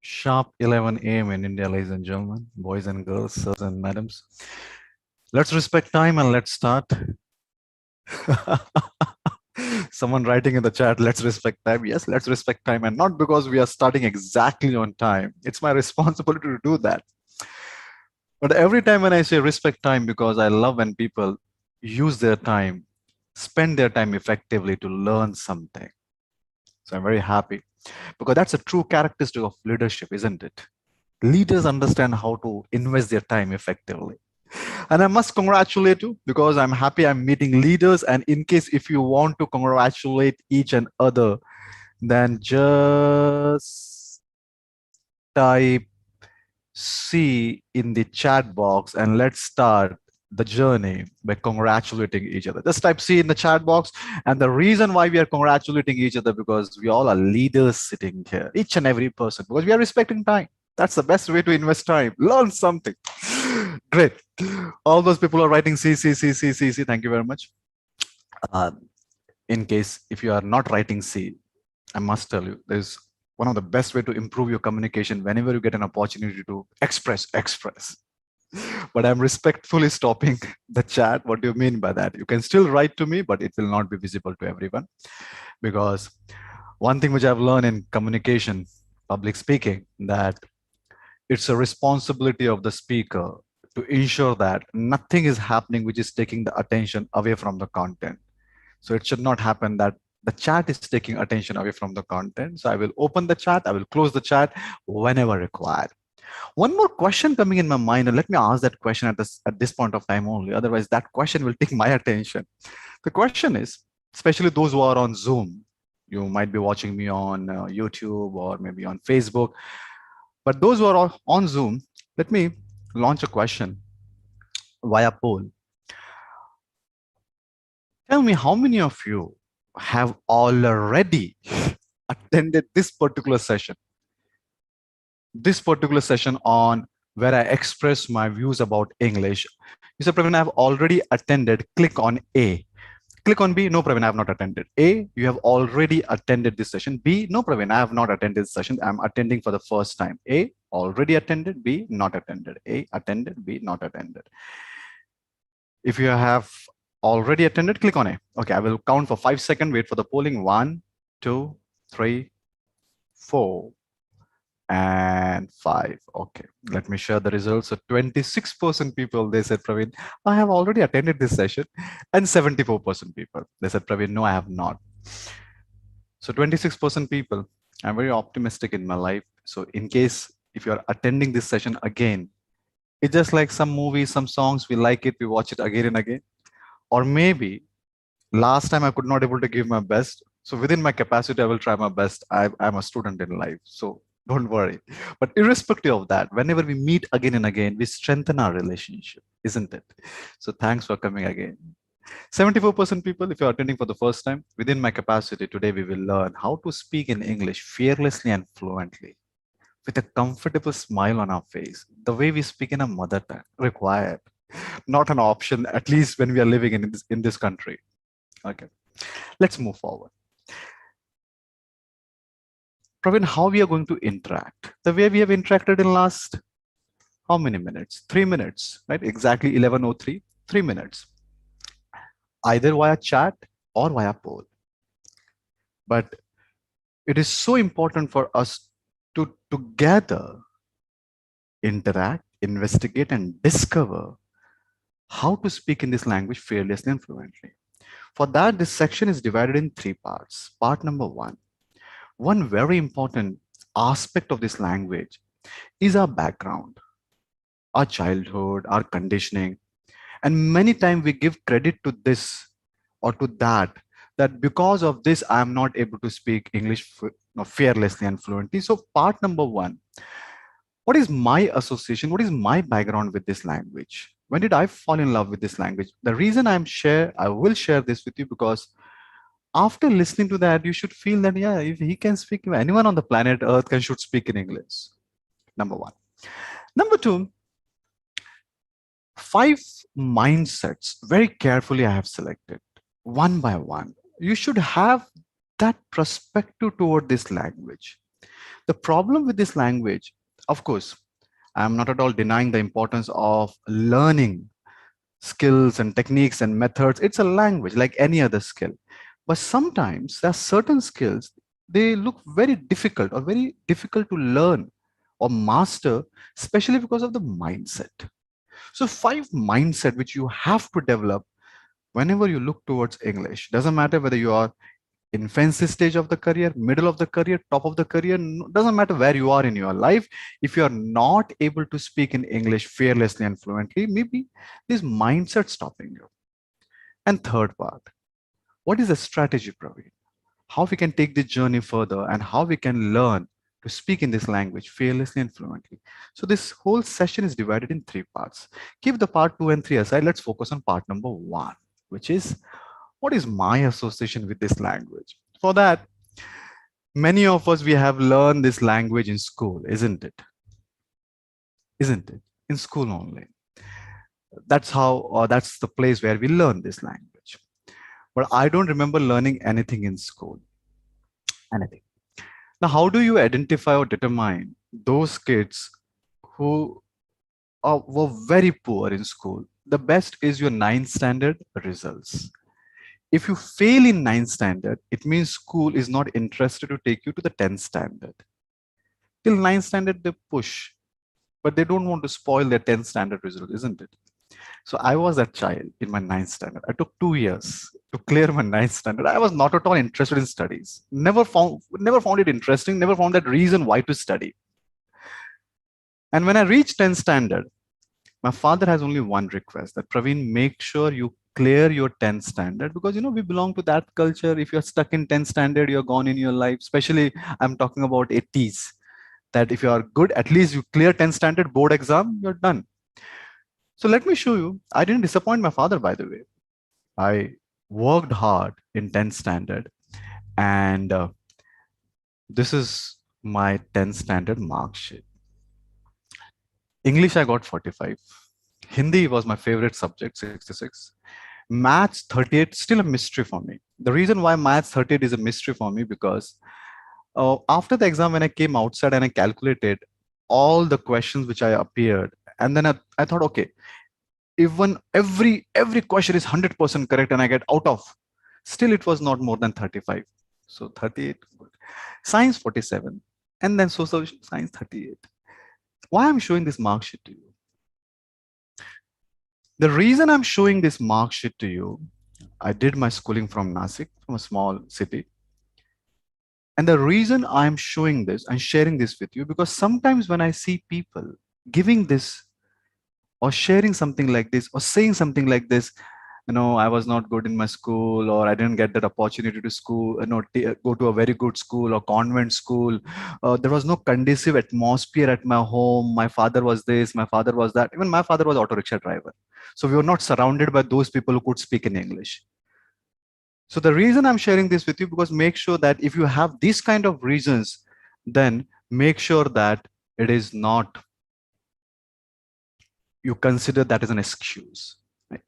Sharp 11 a.m. in India, ladies and gentlemen, boys and girls, sirs and madams. Let's respect time and let's start. Someone writing in the chat, let's respect time. Yes, let's respect time. And not because we are starting exactly on time. It's my responsibility to do that. But every time when I say respect time, because I love when people use their time, spend their time effectively to learn something. So I'm very happy because that's a true characteristic of leadership, isn't it? Leaders understand how to invest their time effectively. And I must congratulate you because I'm happy I'm meeting leaders. And in case if you want to congratulate each and other, then just type C in the chat box and let's start the journey by congratulating each other. Just type C in the chat box. And the reason why we are congratulating each other because we all are leaders sitting here, each and every person, because we are respecting time. That's the best way to invest time. Learn something. Great. All those people are writing C, C, C, C, C, C. Thank you very much. In case if you are not writing C, I must tell you, there's one of the best way to improve your communication whenever you get an opportunity to express. But I'm respectfully stopping the chat. What do you mean by that? You can still write to me, but it will not be visible to everyone. Because one thing which I've learned in communication, public speaking, that it's a responsibility of the speaker to ensure that nothing is happening which is taking the attention away from the content. So it should not happen that the chat is taking attention away from the content. So I will open the chat, I will close the chat whenever required. One more question coming in my mind, and let me ask that question at this point of time only. Otherwise, that question will take my attention. The question is, especially those who are on Zoom, you might be watching me on YouTube or maybe on Facebook, but those who are on Zoom, let me launch a question via poll. Tell me how many of you have already attended this particular session on where I express my views about English. You said, Praveen, I've already attended. Click on A. Click on B. No, Praveen, I have not attended. A, you have already attended this session. B, no, Praveen, I have not attended this session. I'm attending for the first time. A, already attended. B, not attended. A, attended. B, not attended. If you have already attended, click on A. Okay, I will count for 5 seconds. Wait for the polling. 1, 2, 3, 4, and 5. Okay, let me share the results. So 26% people, they said, Praveen, I have already attended this session. And 74% people, they said, Praveen, no, I have not. So 26% people, I'm very optimistic in my life. So in case if you're attending this session again, it's just like some movies, some songs, we like it, we watch it again and again. Or maybe last time I could not able to give my best. So within my capacity, I will try my best. I'm a student in life. So don't worry. But irrespective of that, whenever we meet again and again, we strengthen our relationship, isn't it? So thanks for coming again. 74% people, if you're attending for the first time, within my capacity, today we will learn how to speak in English fearlessly and fluently with a comfortable smile on our face, the way we speak in our mother tongue, required, not an option, at least when we are living in this country. Okay, let's move forward. Praveen, how we are going to interact? The way we have interacted in last, how many minutes? 3 minutes, right? Exactly 11:03, 3 minutes. Either via chat or via poll. But it is so important for us to together interact, investigate, and discover how to speak in this language fearlessly and fluently. For that, this section is divided in 3 parts. Part number 1. One very important aspect of this language is our background, our childhood, our conditioning. And many times we give credit to this or to that because of this, I'm not able to speak English fearlessly and fluently. So part number 1, what is my association? What is my background with this language? When did I fall in love with this language? The reason I will share this with you because after listening to that, you should feel that, yeah, if he can speak, anyone on the planet Earth should speak in English. Number 1. Number 2, 5 mindsets very carefully I have selected one by one. You should have that perspective toward this language. The problem with this language, of course, I'm not at all denying the importance of learning skills and techniques and methods. It's a language like any other skill. But sometimes there are certain skills, they look very difficult or very difficult to learn or master, especially because of the mindset. So, five mindset which you have to develop whenever you look towards English. Doesn't matter whether you are infancy stage of the career, middle of the career, top of the career, doesn't matter where you are in your life. If you are not able to speak in English fearlessly and fluently, maybe this mindset stopping you. And third part, what is the strategy, Praveen? How we can take this journey further and how we can learn to speak in this language fearlessly and fluently. So this whole session is divided in three parts. Keep the part two and three aside. Let's focus on part number one, which is what is my association with this language? For that, many of us, we have learned this language in school, isn't it? Isn't it? In school only. That's how, or that's the place where we learn this language. But I don't remember learning anything in school. Anything. Now, how do you identify or determine those kids who were very poor in school? The best is your ninth standard results. If you fail in ninth standard, it means school is not interested to take you to the 10th standard. Till ninth standard, they push, but they don't want to spoil their 10th standard result, isn't it? So I was that child in my ninth standard. I took 2 years to clear my ninth standard. I was not at all interested in studies. Never found it interesting. Never found that reason why to study. And when I reached 10th standard, my father has only one request, that Praveen, make sure you clear your 10th standard, because we belong to that culture. If you're stuck in 10th standard, you're gone in your life. Especially I'm talking about 80s, that if you are good, at least you clear 10th standard board exam, you're done. So let me show you. I didn't disappoint my father, by the way. I worked hard in 10th standard, and this is my 10th standard mark sheet. English, I got 45. Hindi was my favorite subject, 66. Maths 38, still a mystery for me. The reason why maths 38 is a mystery for me, because after the exam, when I came outside and I calculated all the questions which I appeared, and then I thought, okay, even every question is 100% correct and I get out of, still it was not more than 35. So 38, good. Science 47, and then social science 38. Why I'm showing this mark sheet to you? The reason I'm showing this mark sheet to you, I did my schooling from Nasik, from a small city. And the reason I'm showing this and sharing this with you, because sometimes when I see people giving this or sharing something like this or saying something like this, I was not good in my school, or I didn't get that opportunity to school, go to a very good school or convent school. There was no conducive atmosphere at my home. My father was this, my father was that. Even my father was auto rickshaw driver. So we were not surrounded by those people who could speak in English. So the reason I'm sharing this with you, because make sure that if you have these kind of reasons, then make sure that it is not, you consider that as an excuse. Right?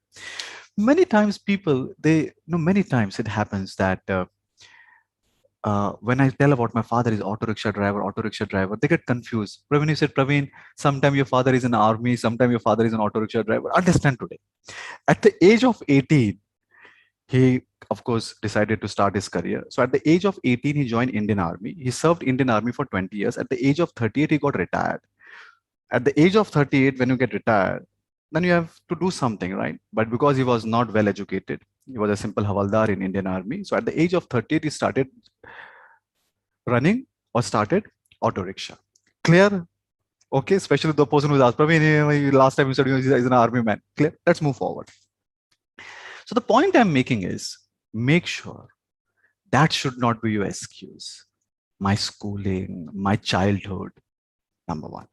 Many times people, many times it happens that when I tell about my father is auto rickshaw driver, they get confused. Praveen, you said, Praveen, sometime your father is in army, sometime your father is an auto rickshaw driver. Understand today. At the age of 18, he, of course, decided to start his career. So at the age of 18, he joined Indian Army. He served Indian Army for 20 years. At the age of 38, he got retired. At the age of 38, when you get retired, then you have to do something, right? But because he was not well educated, he was a simple havaldar in Indian Army. So at the age of 38, he started running or started auto rickshaw. Clear? Okay, especially the person who's asked, Praveen, last time you said he's an army man. Clear? Let's move forward. So the point I'm making is, make sure that should not be your excuse. My schooling, my childhood, number one.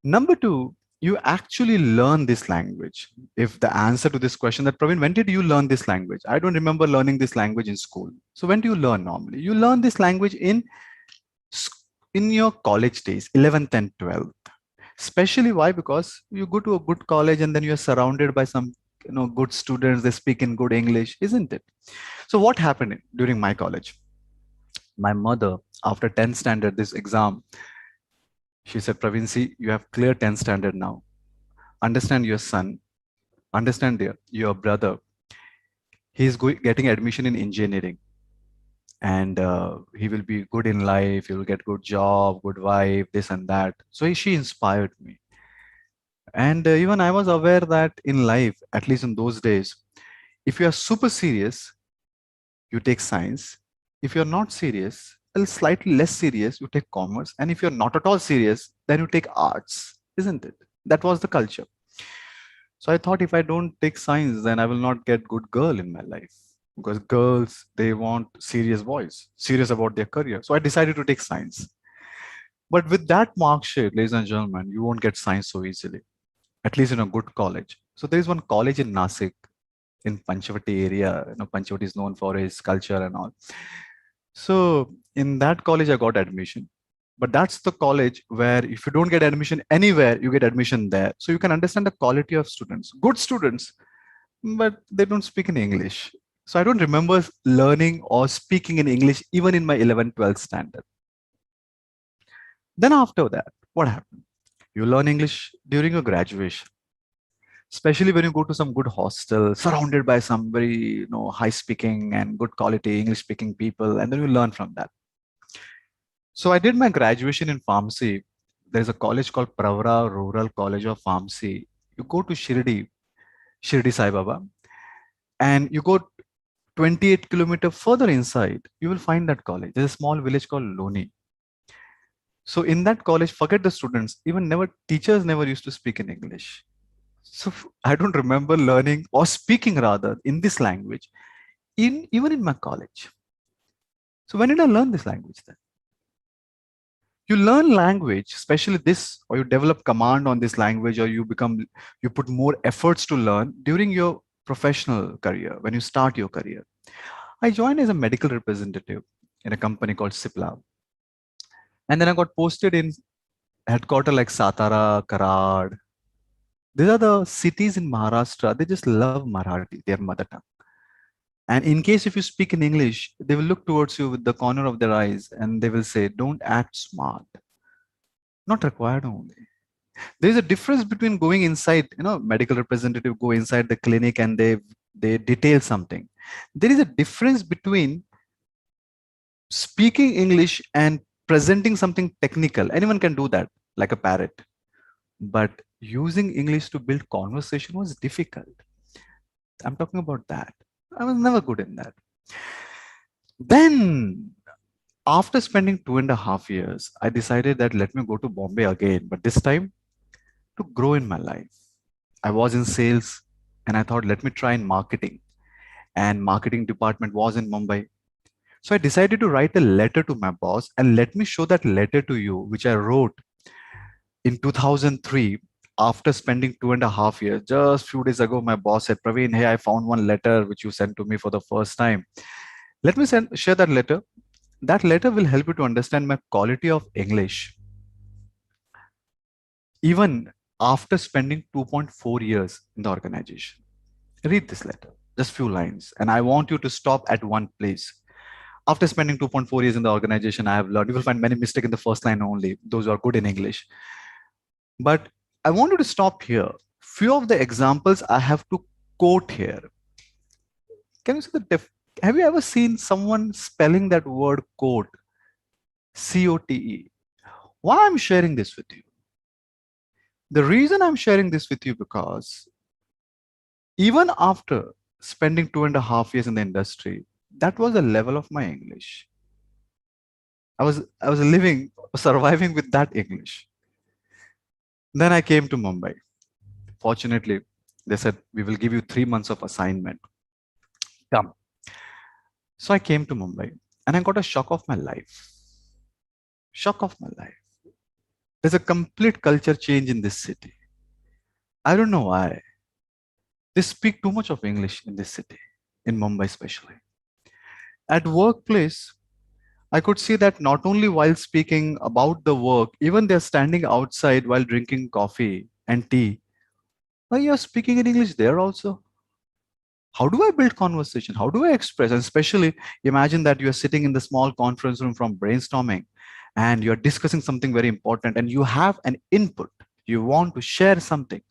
Number two, you actually learn this language. If the answer to this question that, Praveen, when did you learn this language? I don't remember learning this language in school. So when do you learn normally? You learn this language in your college days, 11th and 12th. Especially why? Because you go to a good college and then you're surrounded by some good students, they speak in good English, isn't it? So what happened during my college? My mother, after 10th standard, this exam, she said, Praveen, see, you have cleared 10th standard now. Understand your son, understand your brother. He's getting admission in engineering, and he will be good in life. He will get good job, good wife, this and that. So she inspired me. And even I was aware that in life, at least in those days, if you are super serious, you take science. If you're not serious, a little slightly less serious, you take commerce. And if you're not at all serious, then you take arts, isn't it? That was the culture. So I thought if I don't take science, then I will not get good girl in my life. Because girls, they want serious boys, serious about their career. So I decided to take science. But with that mark sheet, ladies and gentlemen, you won't get science so easily, at least in a good college. So there is one college in Nasik, in Panchavati area. Panchavati is known for its culture and all. So in that college, I got admission. But that's the college where if you don't get admission anywhere, you get admission there. So you can understand the quality of students, good students, but they don't speak in English. So I don't remember learning or speaking in English even in my 11th, 12th standard. Then after that, what happened? You learn English during your graduation, especially when you go to some good hostel surrounded by some very high speaking and good quality English speaking people, and then you learn from that. So I did my graduation in pharmacy. There's a college called Pravara Rural College of Pharmacy. You go to Shirdi Sai Baba, and you go 28 kilometers further inside, you will find that college. There's a small village called Loni. So in that college, forget the students, even never teachers never used to speak in English. So I don't remember learning or speaking rather in this language in even in my college. So when did I learn this language then? You learn language, especially this, or you develop command on this language, or you put more efforts to learn during your professional career, when you start your career. I joined as a medical representative in a company called Cipla. And then I got posted in headquarters like Satara, Karad. These are the cities in Maharashtra. They just love Marathi, their mother tongue. And in case if you speak in English, they will look towards you with the corner of their eyes and they will say, don't act smart. Not required only. There's a difference between going inside, medical representative go inside the clinic and they detail something. There is a difference between speaking English and presenting something technical. Anyone can do that, like a parrot. But using English to build conversation was difficult. I'm talking about that. I was never good in that. Then, after spending 2.5 years, I decided that let me go to Bombay again, but this time to grow in my life. I was in sales and I thought, let me try in marketing. And marketing department was in Mumbai. So I decided to write a letter to my boss and let me show that letter to you, which I wrote in 2003 after spending 2.5 years. Just few days ago, my boss said, Praveen, hey, I found one letter which you sent to me for the first time. Let me share that letter. That letter will help you to understand my quality of English, even after spending 2.4 years in the organization. Read this letter, just few lines. And I want you to stop at one place. After spending 2.4 years in the organization, I have learned, you will find many mistakes in the first line only, those who are good in English. But I want you to stop here. Few of the examples I have to quote here. Can you see have you ever seen someone spelling that word quote? COTE. Why I'm sharing this with you? The reason I'm sharing this with you because even after spending 2.5 years in the industry, that was the level of my English. I was living, surviving with that English. Then I came to Mumbai. Fortunately, they said, we will give you 3 months of assignment. Come. So I came to Mumbai and I got a shock of my life. Shock of my life. There's a complete culture change in this city. I don't know why. They speak too much of English in this city, in Mumbai especially. At workplace, I could see that not only while speaking about the work, even they're standing outside while drinking coffee and tea. Why you're speaking in English there also? How do I build conversation? How do I express? And especially imagine that you're sitting in the small conference room from brainstorming and you're discussing something very important and you have an input. You want to share something,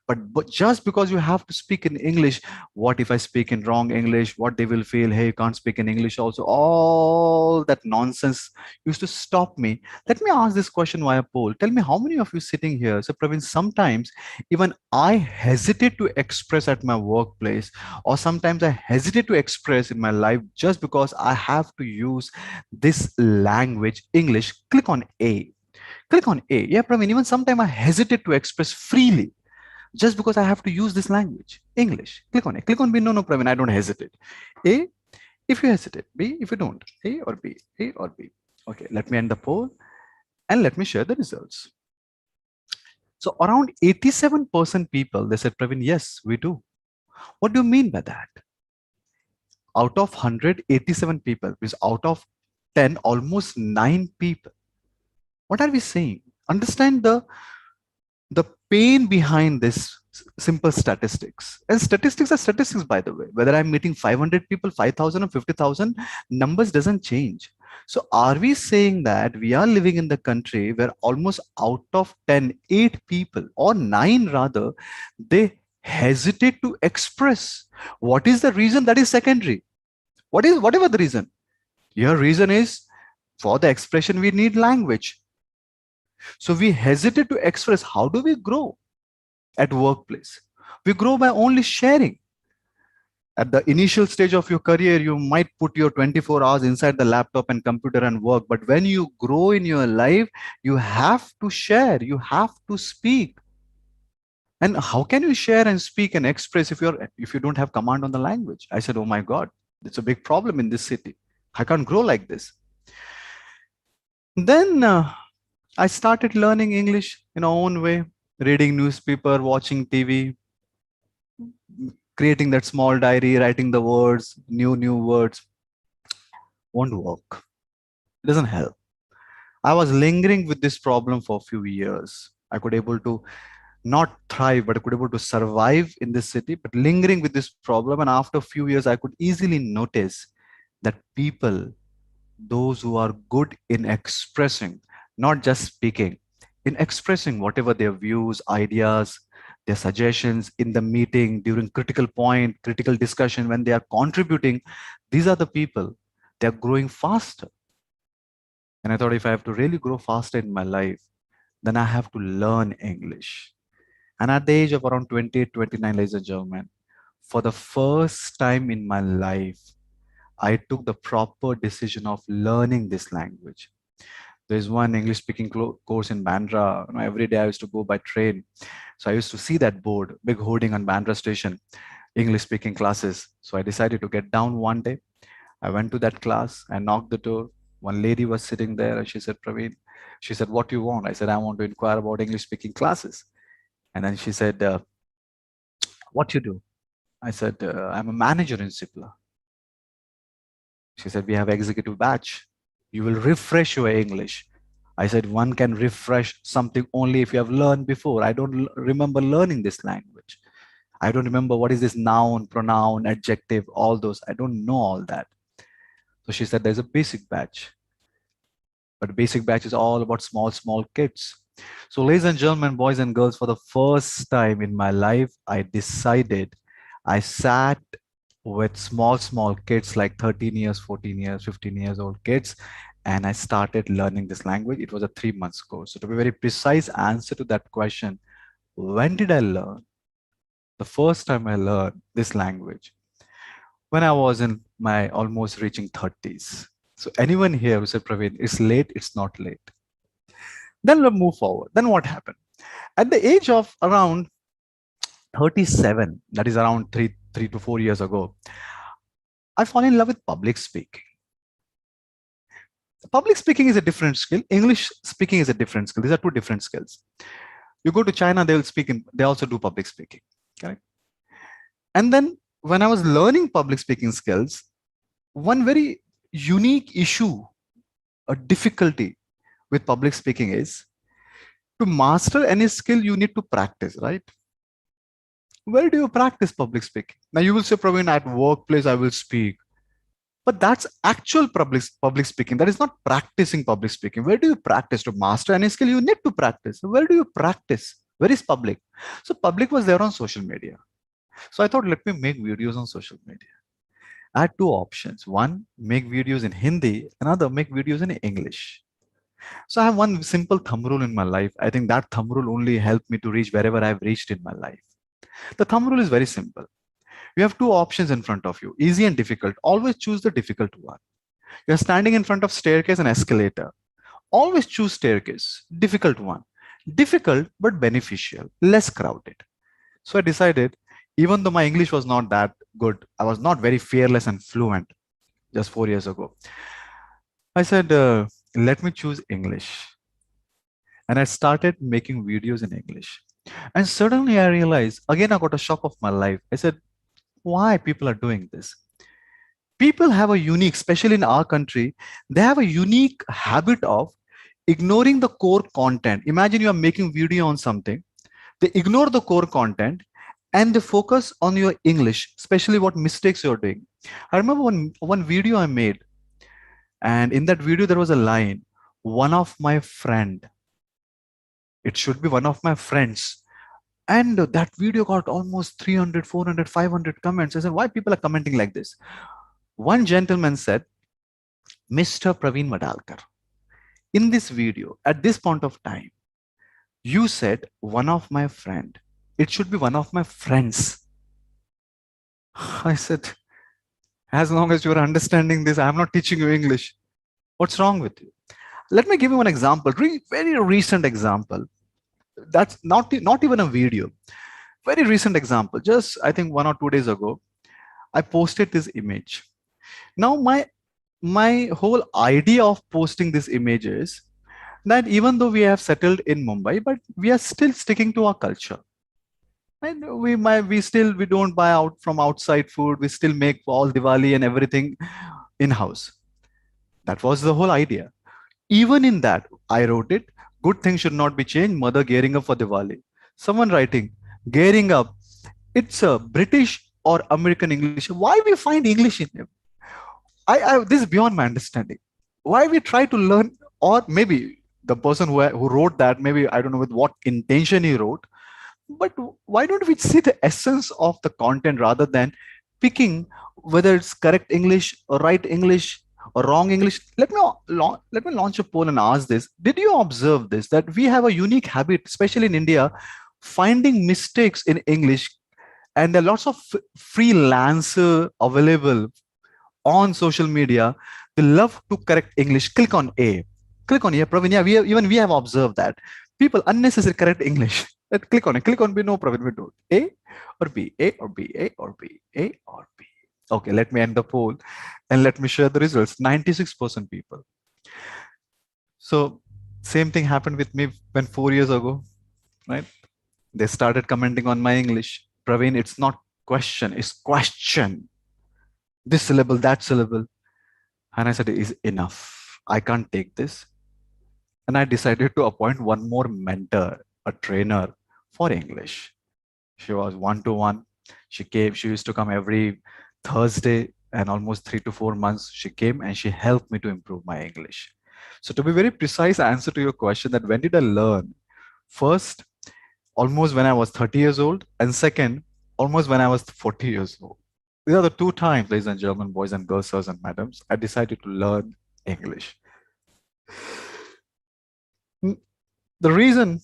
but just because you have to speak in English, what if I speak in wrong English? What they will feel? Hey, you can't speak in English also. All that nonsense used to stop me. Let me ask this question via poll. Tell me how many of you sitting here. So Praveen, sometimes even I hesitate to express at my workplace, or sometimes I hesitate to express in my life just because I have to use this language, English. Click on A. Click on A. Yeah, Praveen, even sometimes I hesitate to express freely just because I have to use this language, English. Click on A. Click on B. No, no, Praveen, I don't hesitate. A, if you hesitate. B, if you don't. A or B. A or B. Okay, let me end the poll and let me share the results. So around 87% people, they said, Praveen, yes, we do. What do you mean by that? Out of 187 people, means out of 10, almost 9 people. What are we saying? Understand the pain behind this simple statistics. And statistics are statistics, by the way. Whether I'm meeting 500 people, 5,000 or 50,000, numbers doesn't change. So are we saying that we are living in the country where almost out of 10, 8 people or 9 rather, they hesitate to express? What is the reason? That is secondary. Whatever the reason? Your reason is for the expression we need language. So we hesitate to express. How do we grow at workplace? We grow by only sharing. At the initial stage of your career, you might put your 24 hours inside the laptop and computer and work. But when you grow in your life, you have to share, you have to speak. And how can you share and speak and express if you don't have command on the language? I said, oh my God, it's a big problem in this city. I can't grow like this. Then I started learning English in our own way, reading newspaper, watching TV, creating that small diary, writing the words, new words. Won't work. It doesn't help. I was lingering with this problem for a few years. I could able to not thrive, but I could able to survive in this city, but lingering with this problem. And after a few years, I could easily notice that people, those who are good in expressing, not just speaking, in expressing whatever their views, ideas, their suggestions in the meeting, during critical point, critical discussion, when they are contributing, these are the people, they're growing faster. And I thought if I have to really grow faster in my life, then I have to learn English. And at the age of around 28, 29, ladies and gentlemen, for the first time in my life, I took the proper decision of learning this language. There's one English speaking course in Bandra. Every day I used to go by train. So I used to see that board, big hoarding on Bandra station, English speaking classes. So I decided to get down one day. I went to that class and knocked the door. One lady was sitting there and she said, Praveen, she said, what do you want? I said, I want to inquire about English speaking classes. And then she said, what you do? I said, I'm a manager in Sipla. She said, we have executive batch. You will refresh your English. I said, one can refresh something only if you have learned before. I don't remember learning this language. I don't remember what is this noun, pronoun, adjective, all those. I don't know all that. So she said, there's a basic batch. But basic batch is all about small kids. So ladies and gentlemen, boys and girls, for the first time in my life, I decided, I sat with small kids like 13 years, 14 years, 15 years old kids. And I started learning this language. It was a 3-month course. So to be very precise answer to that question, when did I learn? The first time I learned this language, when I was in my almost reaching 30s. So anyone here who said, Praveen, it's late, it's not late. Then we'll move forward. Then what happened? At the age of around 37, that is around three to 4 years ago, I fall in love with public speaking. Public speaking is a different skill. English speaking is a different skill. These are two different skills. You go to China, they will speak in, they also do public speaking. Correct? And then when I was learning public speaking skills, one very unique issue, a difficulty with public speaking is to master any skill, you need to practice, right? Where do you practice public speaking? Now you will say, Praveen, at workplace I will speak. But that's actual public speaking. That is not practicing public speaking. Where do you practice? To master any skill, you need to practice. Where do you practice? Where is public? So public was there on social media. So I thought, let me make videos on social media. I had two options. One, make videos in Hindi, another, make videos in English. So I have one simple thumb rule in my life. I think that thumb rule only helped me to reach wherever I've reached in my life. The thumb rule is very simple. You have two options in front of you, easy and difficult. Always choose the difficult one. You're standing in front of staircase and escalator. Always choose staircase, difficult one. Difficult but beneficial, less crowded. So I decided, even though my English was not that good, I was not very fearless and fluent just 4 years ago. I said, let me choose English. And I started making videos in English. And suddenly I realized, again, I got a shock of my life. I said, why people are doing this? People have a unique, especially in our country, they have a unique habit of ignoring the core content. Imagine you are making video on something, they ignore the core content and they focus on your English, especially what mistakes you're doing. I remember one video I made, and in that video there was a line, one of my friend. It should be one of my friends. And that video got almost 300, 400, 500 comments. I said, why people are commenting like this? One gentleman said, Mr. Praveen Madalkar, in this video, at this point of time, you said one of my friend. It should be one of my friends. I said, as long as you're understanding this, I'm not teaching you English. What's wrong with you? Let me give you one example, very recent example. That's not even a video. Very recent example. Just I think 1 or 2 days ago, I posted this image. Now my whole idea of posting this image is that even though we have settled in Mumbai, but we are still sticking to our culture. And we don't buy out from outside food. We still make all Diwali and everything in house. That was the whole idea. Even in that, I wrote it. Good things should not be changed. Mother gearing up for Diwali. Someone writing, gearing up. It's a British or American English. Why we find English in it? This is beyond my understanding. Why we try to learn, or maybe the person who wrote that, maybe I don't know with what intention he wrote, but why don't we see the essence of the content rather than picking whether it's correct English or right English or wrong English? Let me launch a poll and ask this. Did you observe this, that we have a unique habit, especially in India, finding mistakes in English, and there are lots of freelancer available on social media. They love to correct English. Click on A. Click on A. Praveen, yeah, even we have observed that. People unnecessarily correct English. Click on it. Click on B. No, Praveen, we do it. A or B. A or B. A or B. A or B. Okay, let me end the poll and let me share the results. 96% people. So same thing happened with me when 4 years ago, right? They started commenting on my English. Praveen, it's not question, it's question. This syllable, that syllable. And I said, is enough. I can't take this. And I decided to appoint one more mentor, a trainer for English. She was one-to-one. She came, she used to come every Thursday, and almost 3 to 4 months she came and she helped me to improve my English. So to be very precise answer to your question, that when did I learn? First, almost when I was 30 years old, and second, almost when I was 40 years old. These are the two times, ladies and gentlemen, boys and girls, sirs and madams, I decided to learn English. The reason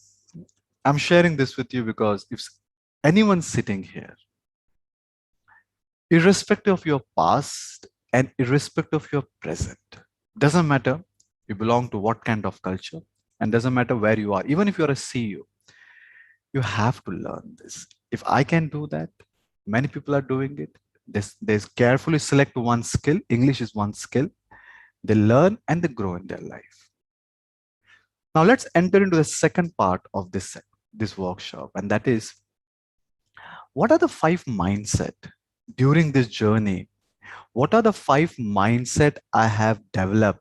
I'm sharing this with you, because if anyone's sitting here, irrespective of your past and irrespective of your present, doesn't matter you belong to what kind of culture, and doesn't matter where you are, even if you're a CEO, you have to learn this. If I can do that, many people are doing it. They carefully select one skill. English is one skill. They learn and they grow in their life. Now let's enter into the second part of this workshop, and that is, what are the 5 mindset during this journey? What are the 5 mindset I have developed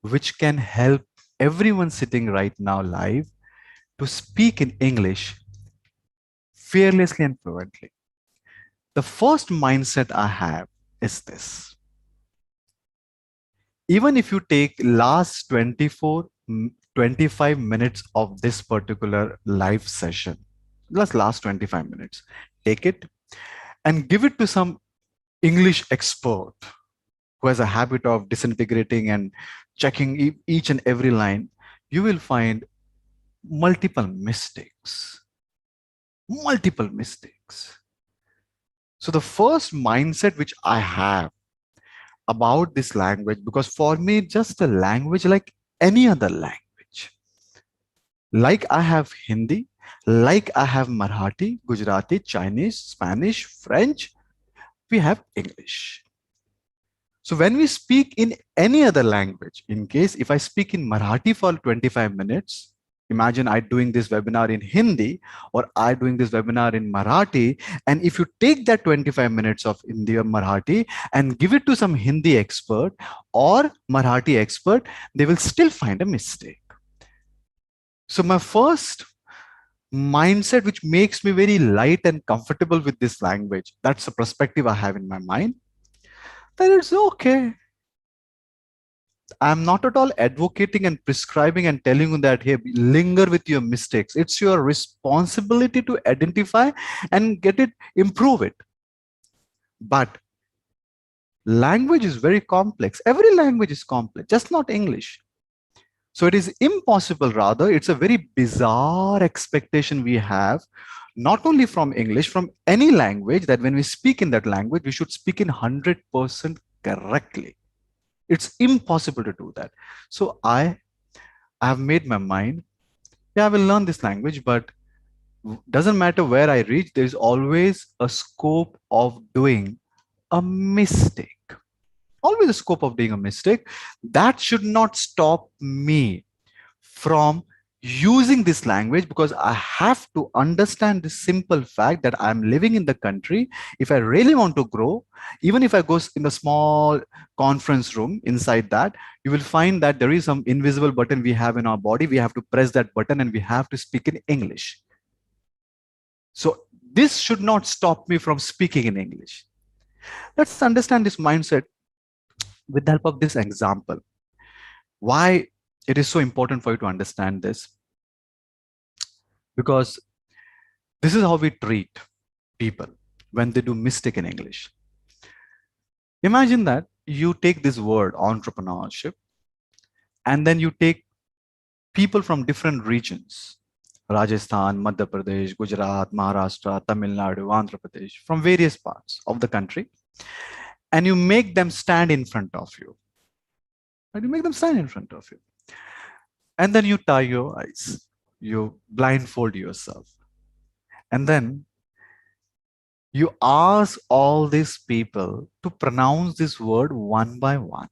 which can help everyone sitting right now live to speak in English fearlessly and fluently. The first mindset I have is this. Even if you take last 25 minutes of this particular live session, last 25 minutes, take it and give it to some English expert who has a habit of disintegrating and checking each and every line, you will find multiple mistakes. Multiple mistakes. So the first mindset which I have about this language, because for me, it's just a language like any other language. Like I have Hindi, like I have Marathi, Gujarati, Chinese, Spanish, French, we have English. So when we speak in any other language, in case if I speak in Marathi for 25 minutes, imagine I doing this webinar in Hindi or I doing this webinar in Marathi. And if you take that 25 minutes of Hindi or Marathi and give it to some Hindi expert or Marathi expert, they will still find a mistake. So my first mindset, which makes me very light and comfortable with this language, that's the perspective I have in my mind, that it's okay. I'm not at all advocating and prescribing and telling you that, hey, linger with your mistakes. It's your responsibility to identify and get it, improve it. But language is very complex. Every language is complex, just not English. So it is impossible, rather, it's a very bizarre expectation we have, not only from English, from any language, that when we speak in that language, we should speak in 100% correctly. It's impossible to do that. So I have made my mind, yeah, I will learn this language, but doesn't matter where I reach, there is always a scope of doing a mistake. Always a scope of doing a mistake. That should not stop me from using this language, because I have to understand the simple fact that I'm living in the country. If I really want to grow, even if I go in a small conference room, inside that, you will find that there is some invisible button we have in our body. We have to press that button and we have to speak in English. So this should not stop me from speaking in English. Let's understand this mindset with the help of this example. Why it is so important for you to understand this? Because this is how we treat people when they do mistake in English. Imagine that you take this word entrepreneurship and then you take people from different regions, Rajasthan, Madhya Pradesh, Gujarat, Maharashtra, Tamil Nadu, Andhra Pradesh, from various parts of the country, and you make them stand in front of you. And you make them stand in front of you. And then you tie your eyes, you blindfold yourself. And then you ask all these people to pronounce this word one by one.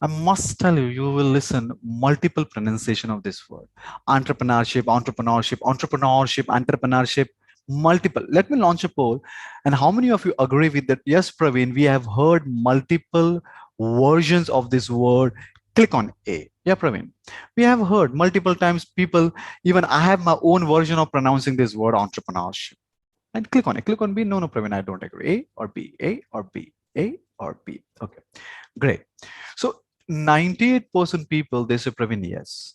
I must tell you, you will listen multiple pronunciation of this word. Entrepreneurship, entrepreneurship, entrepreneurship, entrepreneurship, multiple. Let me launch a poll. And how many of you agree with that? Yes, Praveen, we have heard multiple versions of this word. Click on A. Yeah, Praveen. We have heard multiple times people, even I have my own version of pronouncing this word entrepreneurship. And click on it. Click on B. No, Praveen, I don't agree. A or B, A or B, A or B. Okay, great. So 98% people, they say, Praveen, yes,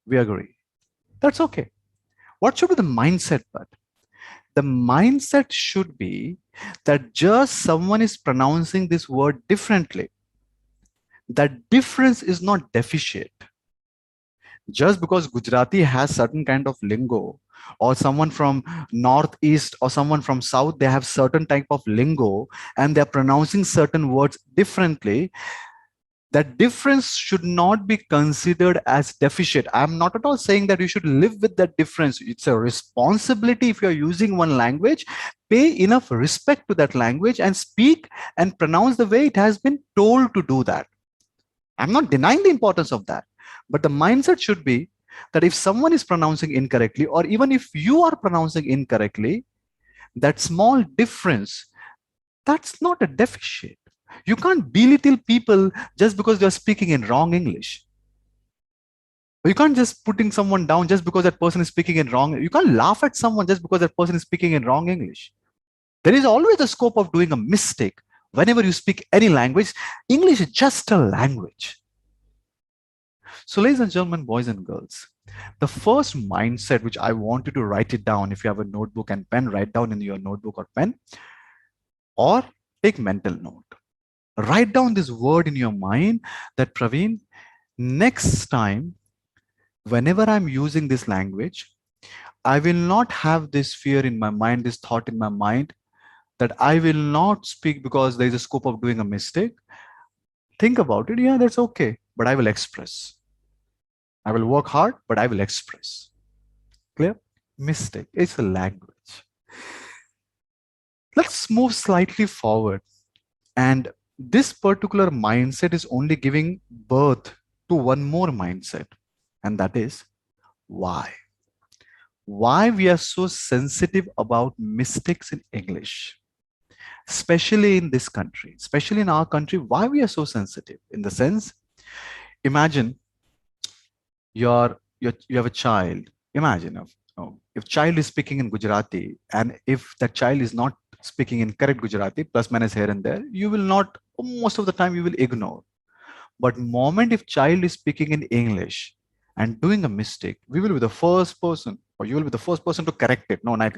we agree. That's okay. What should be the mindset? But the mindset should be that just someone is pronouncing this word differently. That difference is not deficient. Just because Gujarati has certain kind of lingo, or someone from northeast or someone from south, they have certain type of lingo and they're pronouncing certain words differently, that difference should not be considered as deficient. I'm not at all saying that you should live with that difference. It's a responsibility. If you're using one language, pay enough respect to that language and speak and pronounce the way it has been told to do that. I'm not denying the importance of that, but the mindset should be that if someone is pronouncing incorrectly, or even if you are pronouncing incorrectly, that small difference, that's not a deficit. You can't belittle people just because they're speaking in wrong English. You can't just putting someone down just because that person is speaking in wrong. You can't laugh at someone just because that person is speaking in wrong English. There is always a scope of doing a mistake. Whenever you speak any language, English is just a language. So, ladies and gentlemen, boys and girls, the first mindset which I want you to write it down, if you have a notebook and pen, write down in your notebook or pen, or take mental note. Write down this word in your mind that Praveen, next time, whenever I'm using this language, I will not have this fear in my mind, this thought in my mind that I will not speak because there is a scope of doing a mistake. Think about it. Yeah, that's okay. But I will express. I will work hard, but I will express. Clear? Mistake. It's a language. Let's move slightly forward. And this particular mindset is only giving birth to one more mindset. And that is why. Why we are so sensitive about mistakes in English, especially in this country, especially in our country, why we are so sensitive in the sense, imagine you have a child. Imagine if child is speaking in Gujarati, and if that child is not speaking in correct Gujarati, plus minus here and there, you will not, most of the time you will ignore. But moment if child is speaking in English and doing a mistake, we will be the first person, or you will be the first person to correct it. No, not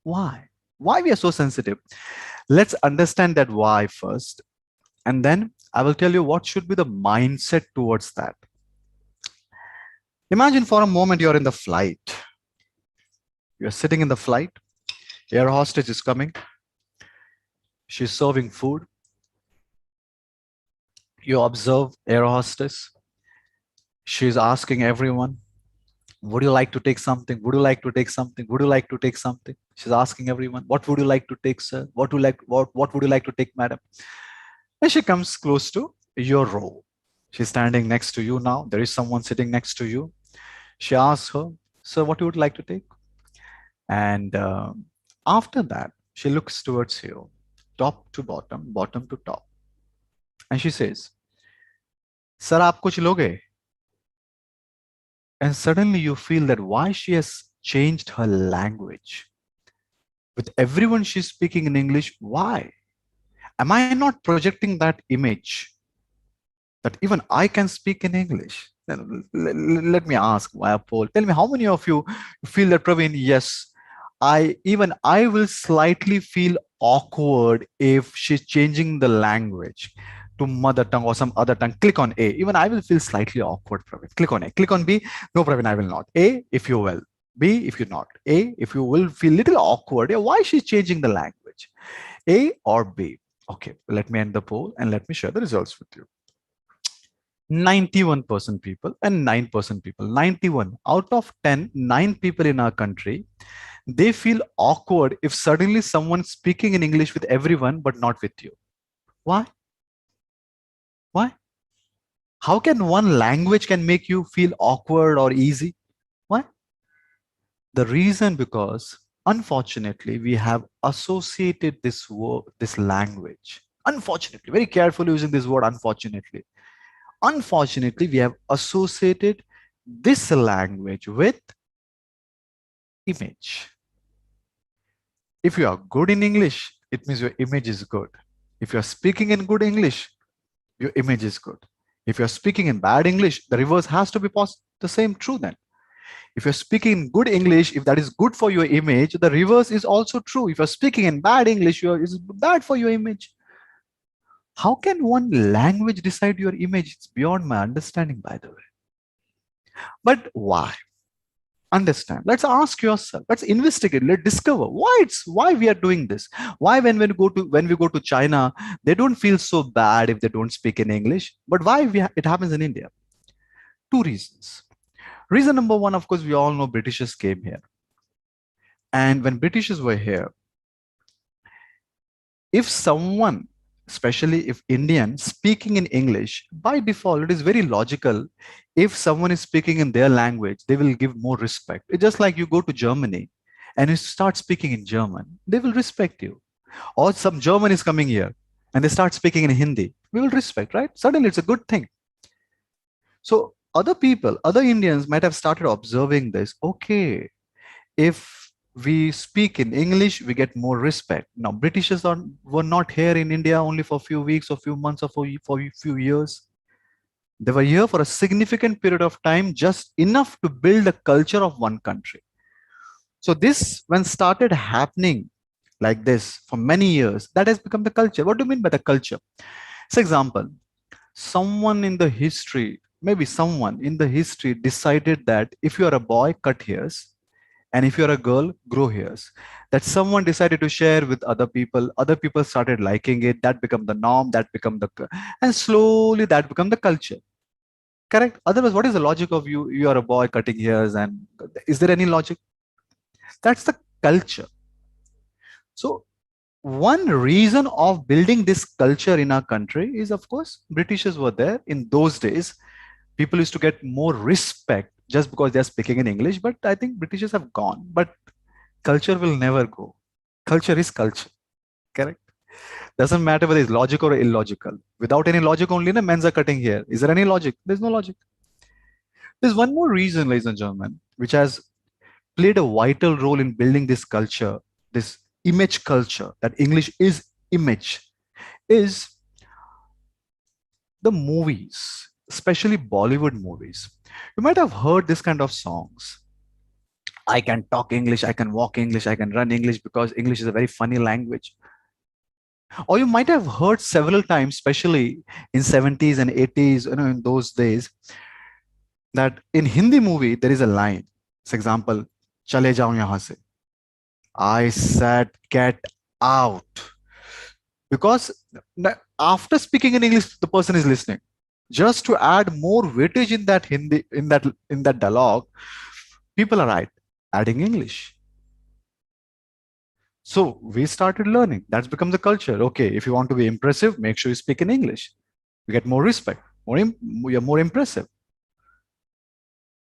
why? Why we are so sensitive? Let's understand that why first, and then I will tell you what should be the mindset towards that. Imagine for a moment you're in the flight. You're sitting in the flight. Air hostess is coming. She's serving food. You observe air hostess. She's asking everyone, would you like to take something? Would you like to take something? Would you like to take something? She's asking everyone, what would you like to take, sir? What would you like to take, madam? And she comes close to your row. She's standing next to you now. There is someone sitting next to you. She asks her, sir, what you would like to take? And after that, she looks towards you, top to bottom, bottom to top. And she says, sir, aap kuch loge? And suddenly you feel that why she has changed her language. With everyone she's speaking in English, why? Am I not projecting that image that even I can speak in English? Let me ask via poll. Tell me how many of you feel that, Praveen, yes, I will slightly feel awkward if she's changing the language to mother tongue or some other tongue. Click on A. Even I will feel slightly awkward, Praveen. Click on A. Click on B. No, Praveen, I will not. A, if you will. B, if you not. A, if you will feel little awkward. Yeah, why she's changing the language? A or B? Okay, let me end the poll and let me share the results with you. 91% people and 9% people. 91 out of 10, 9 people in our country, they feel awkward if suddenly someone speaking in English with everyone but not with you. Why? Why? How can one language can make you feel awkward or easy? Why? The reason because unfortunately we have associated this word, this language. Unfortunately, very carefully using this word unfortunately. Unfortunately, we have associated this language with image. If you are good in English, it means your image is good. If you're speaking in good English, your image is good. If you're speaking in bad English, the reverse has to be the same true then. If you're speaking in good English, if that is good for your image, the reverse is also true. If you're speaking in bad English, it's bad for your image. How can one language decide your image? It's beyond my understanding, by the way. But why? Understand. Let's ask yourself. Let's investigate. Let's discover why we are doing this. Why when we go to China, they don't feel so bad if they don't speak in English. But why it happens in India? Two reasons. Reason number one, of course, we all know Britishers came here. And when Britishers were here, if someone, especially if Indian, speaking in English, by default, it is very logical. If someone is speaking in their language, they will give more respect. It's just like you go to Germany and you start speaking in German, they will respect you. Or some German is coming here and they start speaking in Hindi, we will respect, right? Suddenly it's a good thing. So Other people, other Indians might have started observing this. Okay, if we speak in English, we get more respect. Now, were not here in India only for a few weeks or few months or for a few years. They were here for a significant period of time, just enough to build a culture of one country. So this, when started happening like this for many years, that has become the culture. What do you mean by the culture? For example, someone in the history, maybe someone in the history decided that if you are a boy, cut hairs, and if you're a girl, grow hairs. That someone decided to share with other people started liking it, that become the norm, that become and slowly that become the culture. Correct? Otherwise, what is the logic of you are a boy cutting hairs, and is there any logic? That's the culture. So one reason of building this culture in our country is, of course, Britishers were there in those days. People used to get more respect just because they're speaking in English, but I think Britishers have gone. But culture will never go. Culture is culture. Correct? Doesn't matter whether it's logical or illogical. Without any logic, only the men's are cutting here. Is there any logic? There's no logic. There's one more reason, ladies and gentlemen, which has played a vital role in building this culture, this image culture, that English is image, is the movies, especially Bollywood movies. You might have heard this kind of songs. I can talk English, I can walk English, I can run English because English is a very funny language. Or you might have heard several times, especially in 70s and 80s, in those days, that in Hindi movie there is a line. For example, "Chale jao yahan se." I said, "Get out," because after speaking in English, the person is listening. Just to add more weightage in that Hindi, in that dialogue, people are adding English. So we started learning. That's become the culture. Okay, if you want to be impressive, make sure you speak in English. You get more respect. You're more impressive.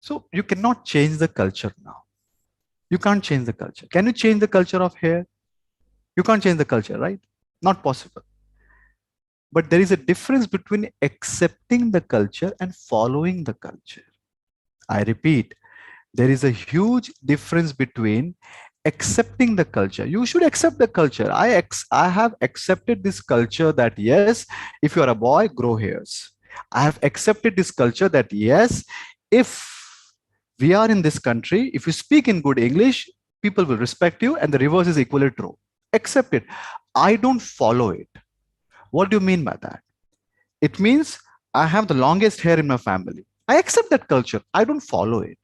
So you cannot change the culture now. You can't change the culture. Can you change the culture of hair? You can't change the culture, right? Not possible. But there is a difference between accepting the culture and following the culture. I repeat, there is a huge difference between accepting the culture. You should accept the culture. I have accepted this culture that yes, if you are a boy, grow hairs. I have accepted this culture that yes, if we are in this country, if you speak in good English, people will respect you, and the reverse is equally true. Accept it. I don't follow it. What do you mean by that? It means I have the longest hair in my family. I accept that culture. I don't follow it.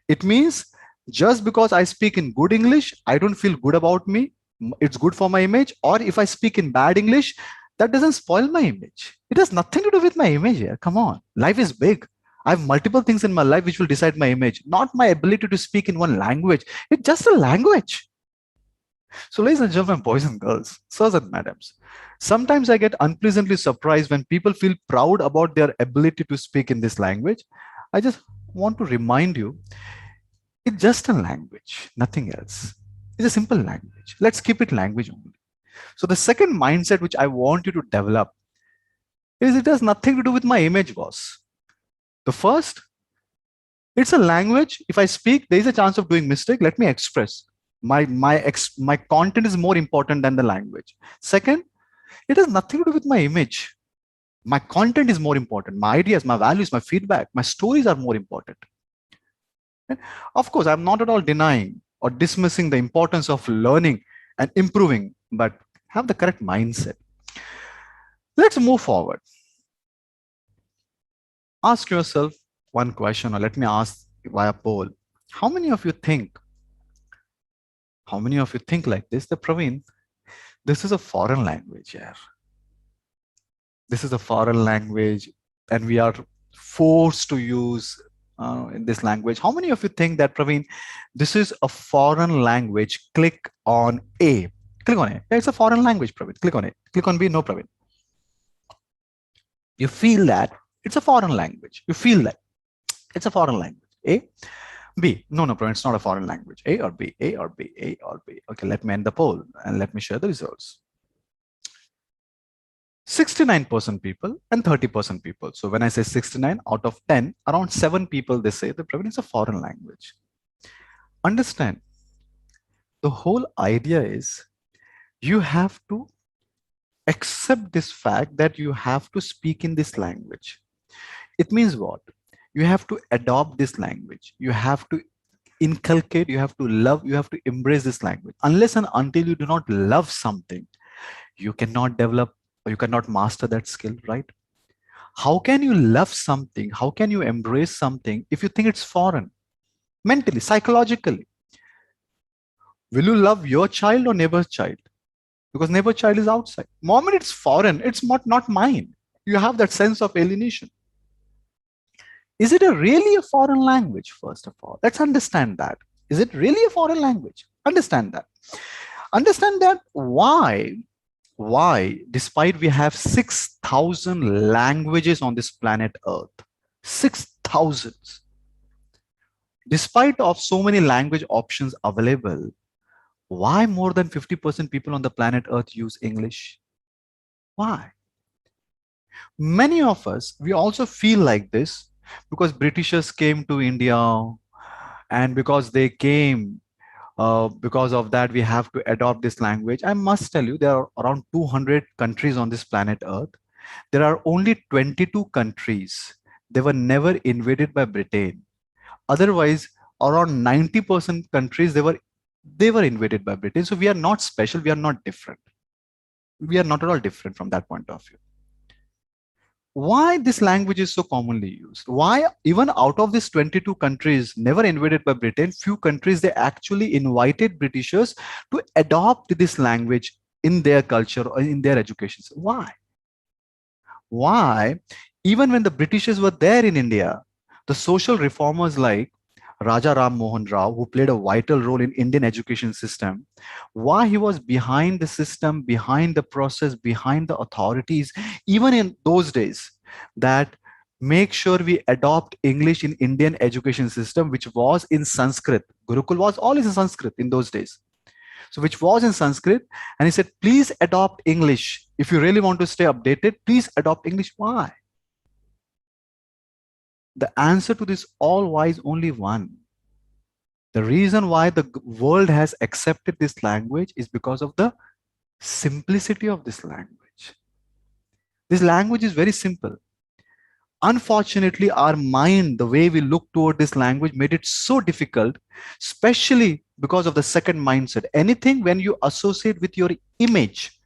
It means just because I speak in good English, I don't feel good about me. It's good for my image. Or if I speak in bad English, that doesn't spoil my image. It has nothing to do with my image here. Come on. Life is big. I have multiple things in my life which will decide my image, not my ability to speak in one language. It's just a language. So, ladies and gentlemen, boys and girls, sirs and madams, sometimes I get unpleasantly surprised when people feel proud about their ability to speak in this language. I just want to remind you, it's just a language, nothing else. It's a simple language. Let's keep it language only. So, the second mindset which I want you to develop is it has nothing to do with my image, boss. The first, it's a language. If I speak, there is a chance of doing mistake. Let me express. My content is more important than the language. Second, it has nothing to do with my image. My content is more important. My ideas, my values, my feedback, my stories are more important. And of course, I'm not at all denying or dismissing the importance of learning and improving, but have the correct mindset. Let's move forward. Ask yourself one question, or let me ask via poll. How many of you think like this? The Praveen, this is a foreign language here. This is a foreign language, and we are forced to use in this language. How many of you think that, Praveen, this is a foreign language? Click on A. Click on it. Yeah, it's a foreign language, Praveen. Click on it. Click on B. No, Praveen. You feel that it's a foreign language. You feel that it's a foreign language. A. B. No, Praveen, it's not a foreign language. A or B. A or B. A or B. Okay, let me end the poll and let me share the results. 69% people and 30% people. So when I say 69 out of 10, around 7 people, they say the Praveen is a foreign language. Understand, the whole idea is you have to accept this fact that you have to speak in this language. It means what? You have to adopt this language. You have to inculcate, you have to love, you have to embrace this language. Unless and until you do not love something, you cannot develop or you cannot master that skill, right? How can you love something? How can you embrace something if you think it's foreign? Mentally, psychologically. Will you love your child or neighbor's child? Because neighbor child is outside. Moment it's foreign, it's not mine. You have that sense of alienation. Is it really a foreign language? First of all, let's understand that. Is it really a foreign language? Understand that. Understand that why, despite we have 6,000 languages on this planet Earth, 6,000, despite of so many language options available, why more than 50% people on the planet Earth use English? Why? Many of us, we also feel like this because Britishers came to India, and because they came, because of that, we have to adopt this language. I must tell you, there are around 200 countries on this planet Earth. There are only 22 countries. They were never invaded by Britain. Otherwise, around 90% countries, they were invaded by Britain. So we are not special. We are not different. We are not at all different from that point of view. Why this language is so commonly used? Why even out of these 22 countries never invaded by Britain, few countries, they actually invited Britishers to adopt this language in their culture or in their education. Why? Why? Even when the Britishers were there in India, the social reformers like Raja Ram Mohan Rao, who played a vital role in Indian education system, why he was behind the system, behind the process, behind the authorities, even in those days, that make sure we adopt English in Indian education system, which was in Sanskrit. Gurukul was always in Sanskrit in those days. So which was in Sanskrit, and he said, please adopt English. If you really want to stay updated, please adopt English. Why? The answer to this all why is only one. The reason why the world has accepted this language is because of the simplicity of this language. This language is very simple. Unfortunately, our mind, the way we look toward this language, made it so difficult, especially because of the second mindset. Anything when you associate with your image,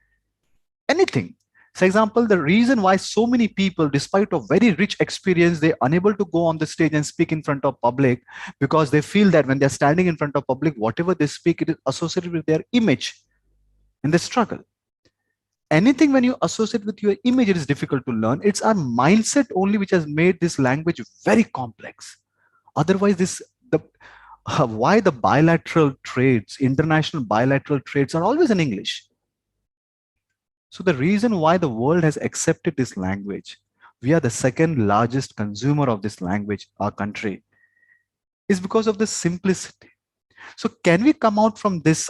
anything. For example, the reason why so many people, despite a very rich experience, they're unable to go on the stage and speak in front of public, because they feel that when they're standing in front of public, whatever they speak, it is associated with their image, and they struggle. Anything when you associate with your image, it is difficult to learn. It's our mindset only which has made this language very complex. Otherwise, why the bilateral trades, international bilateral trades are always in English. So the reason why the world has accepted this language, we are the second largest consumer of this language, our country, is because of the simplicity. So can we come out from this,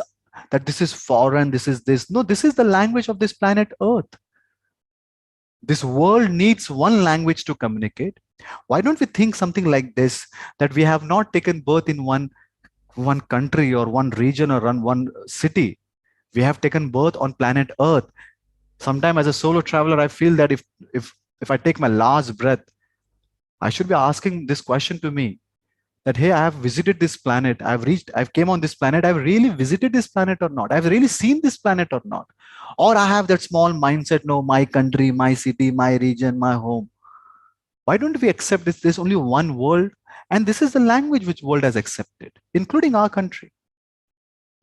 that this is foreign, this is this? No, this is the language of this planet Earth. This world needs one language to communicate. Why don't we think something like this, that we have not taken birth in one country or one region or one city. We have taken birth on planet Earth. Sometime as a solo traveler, I feel that if I take my last breath, I should be asking this question to me, that hey, I have visited this planet, I've came on this planet, I've really visited this planet or not, I've really seen this planet or not. Or I have that small mindset, no, my country, my city, my region, my home. Why don't we accept this? There's only one world, and this is the language which world has accepted, including our country.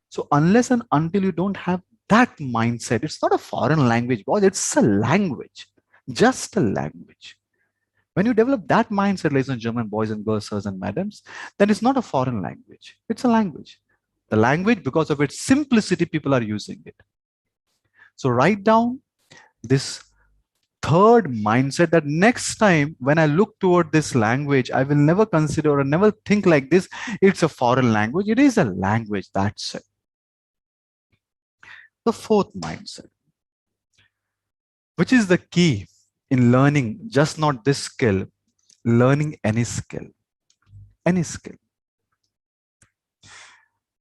So unless and until you don't have that mindset, it's not a foreign language, boys, it's a language, just a language. When you develop that mindset, ladies and gentlemen, boys and girls, sirs and madams, then it's not a foreign language, it's a language. The language, because of its simplicity, people are using it. So write down this third mindset, that next time when I look toward this language, I will never consider or never think like this, it's a foreign language. It is a language, that's it. The fourth mindset. which is the key in learning just not this skill, learning any skill, any skill.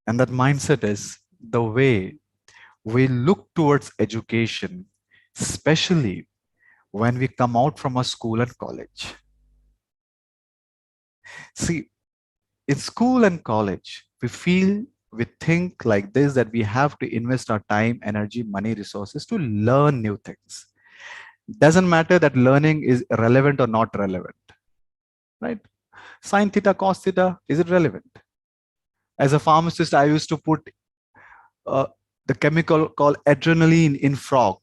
And that mindset is the way we look towards education, especially when we come out from a school and college. See, in school and college, we think like this, that we have to invest our time, energy, money, resources to learn new things. Doesn't matter that learning is relevant or not relevant, right? Sin theta, cos theta, is it relevant? As a pharmacist, I used to put uh, the chemical called adrenaline in frog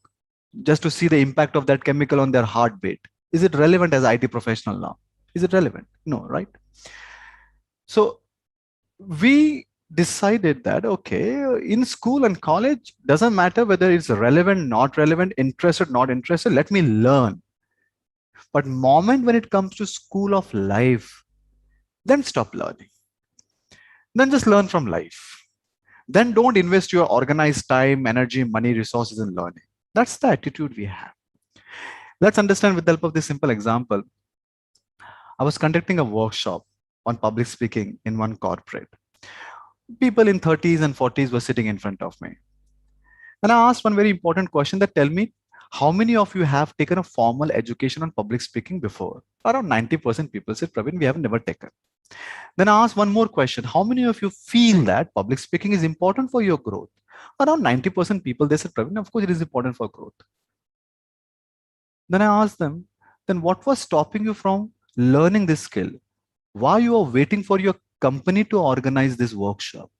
just to see the impact of that chemical on their heartbeat. Is it relevant as IT professional now? Is it relevant? No, right? So we decided that, okay, in school and college, doesn't matter whether it's relevant, not relevant, interested, not interested, let me learn. But moment when it comes to school of life, then stop learning. Then just learn from life. Then don't invest your organized time, energy, money, resources in learning. That's the attitude we have. Let's understand with the help of this simple example. I was conducting a workshop on public speaking in one corporate. People in 30s and 40s were sitting in front of me. And I asked one very important question, that tell me, how many of you have taken a formal education on public speaking before? Around 90% people said, Praveen, we have never taken. Then I asked one more question. How many of you feel that public speaking is important for your growth? Around 90% people, they said, Praveen, of course it is important for growth. Then I asked them, then what was stopping you from learning this skill? Why you are waiting for your company to organize this workshop?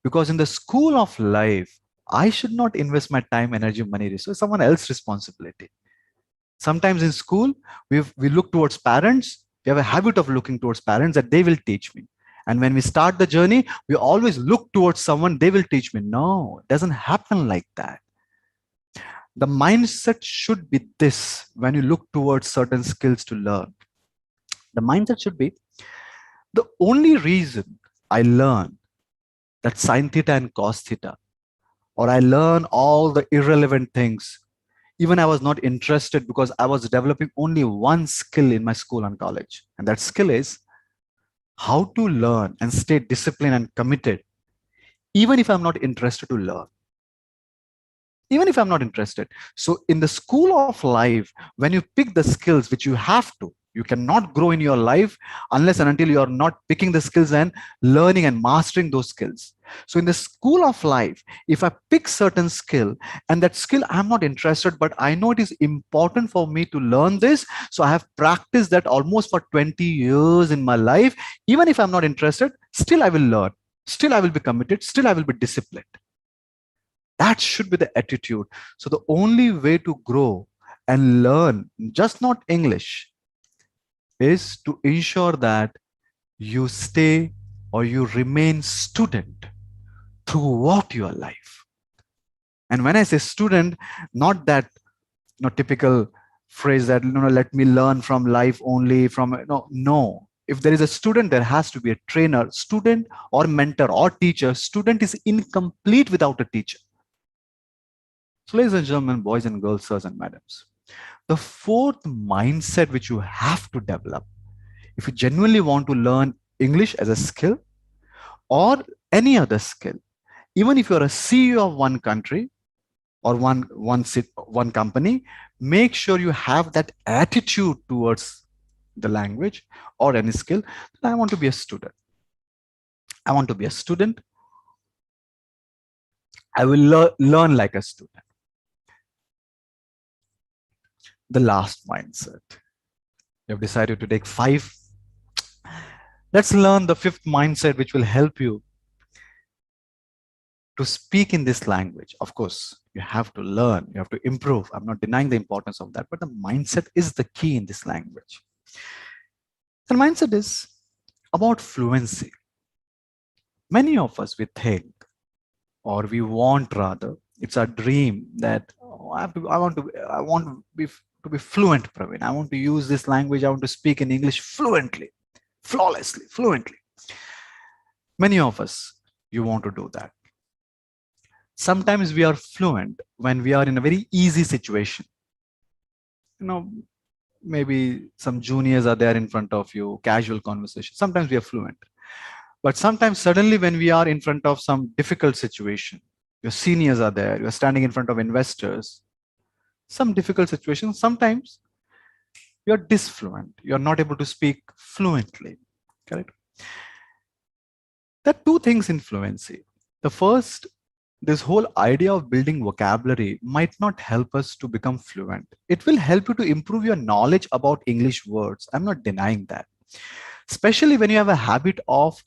Because in the school of life, I should not invest my time, energy, money, resource, someone else's responsibility. Sometimes in school, we look towards parents. We have a habit of looking towards parents that they will teach me. And when we start the journey, we always look towards someone, they will teach me. No, it doesn't happen like that. The mindset should be this when you look towards certain skills to learn. The mindset should be, the only reason I learn that sine theta and cos theta, or I learn all the irrelevant things, even I was not interested, because I was developing only one skill in my school and college. And that skill is how to learn and stay disciplined and committed, even if I'm not interested to learn. Even if I'm not interested. So in the school of life, when you pick the skills, which you have to, you cannot grow in your life unless and until you are not picking the skills and learning and mastering those skills. So in the school of life, if I pick certain skill and that skill I'm not interested, but I know it is important for me to learn this. So I have practiced that almost for 20 years in my life. Even if I'm not interested, still I will learn. Still I will be committed. Still I will be disciplined. That should be the attitude. So the only way to grow and learn, just not English, is to ensure that you stay or you remain student throughout your life. And when I say student, not that typical phrase that let me learn from life only from no. If there is a student, there has to be a trainer, student or mentor or teacher. Student is incomplete without a teacher. So, ladies and gentlemen, boys and girls, sirs and madams, the fourth mindset which you have to develop, if you genuinely want to learn English as a skill or any other skill, even if you're a CEO of one country or one company, make sure you have that attitude towards the language or any skill. I want to be a student. I want to be a student. I will learn like a student. The last mindset. You have decided to take 5. Let's learn the 5th mindset, which will help you to speak in this language. Of course, you have to learn, you have to improve. I'm not denying the importance of that, but the mindset is the key in this language. The mindset is about fluency. Many of us, we think, or we want rather, it's our dream that I want to be fluent, Praveen. I want to use this language. I want to speak in English fluently, flawlessly, fluently. Many of us, you want to do that. Sometimes we are fluent when we are in a very easy situation. You know, maybe some juniors are there in front of you, casual conversation. Sometimes we are fluent. But sometimes suddenly when we are in front of some difficult situation, your seniors are there, you're standing in front of investors, some difficult situation, sometimes you're disfluent. You're not able to speak fluently. Correct? There are two things in fluency. The first, this whole idea of building vocabulary might not help us to become fluent. It will help you to improve your knowledge about English words. I'm not denying that. Especially when you have a habit of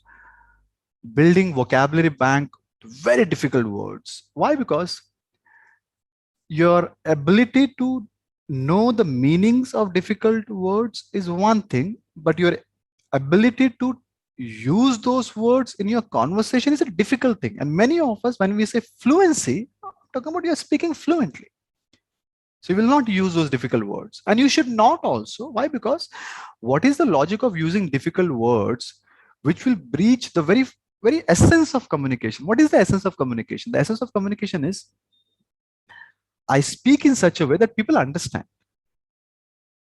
building vocabulary bank to very difficult words. Why? Because your ability to know the meanings of difficult words is one thing, but your ability to use those words in your conversation is a difficult thing. And many of us, when we say fluency, talking about you're speaking fluently. So you will not use those difficult words. And you should not also. Why? Because what is the logic of using difficult words which will breach the very essence of communication? What is the essence of communication? The essence of communication is I speak in such a way that people understand.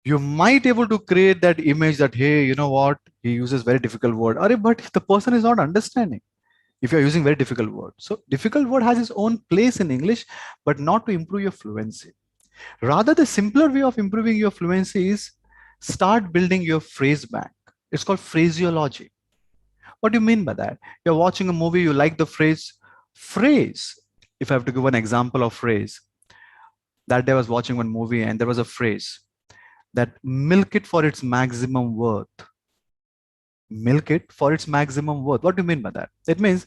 You might able to create that image that, hey, you know what? He uses very difficult word. But if the person is not understanding, if you're using very difficult word. So difficult word has its own place in English, but not to improve your fluency. Rather, the simpler way of improving your fluency is start building your phrase bank. It's called phraseology. What do you mean by that? You're watching a movie, you like the phrase. If I have to give an example of phrase, that day I was watching one movie and there was a phrase that milk it for its maximum worth. Milk it for its maximum worth. What do you mean by that? It means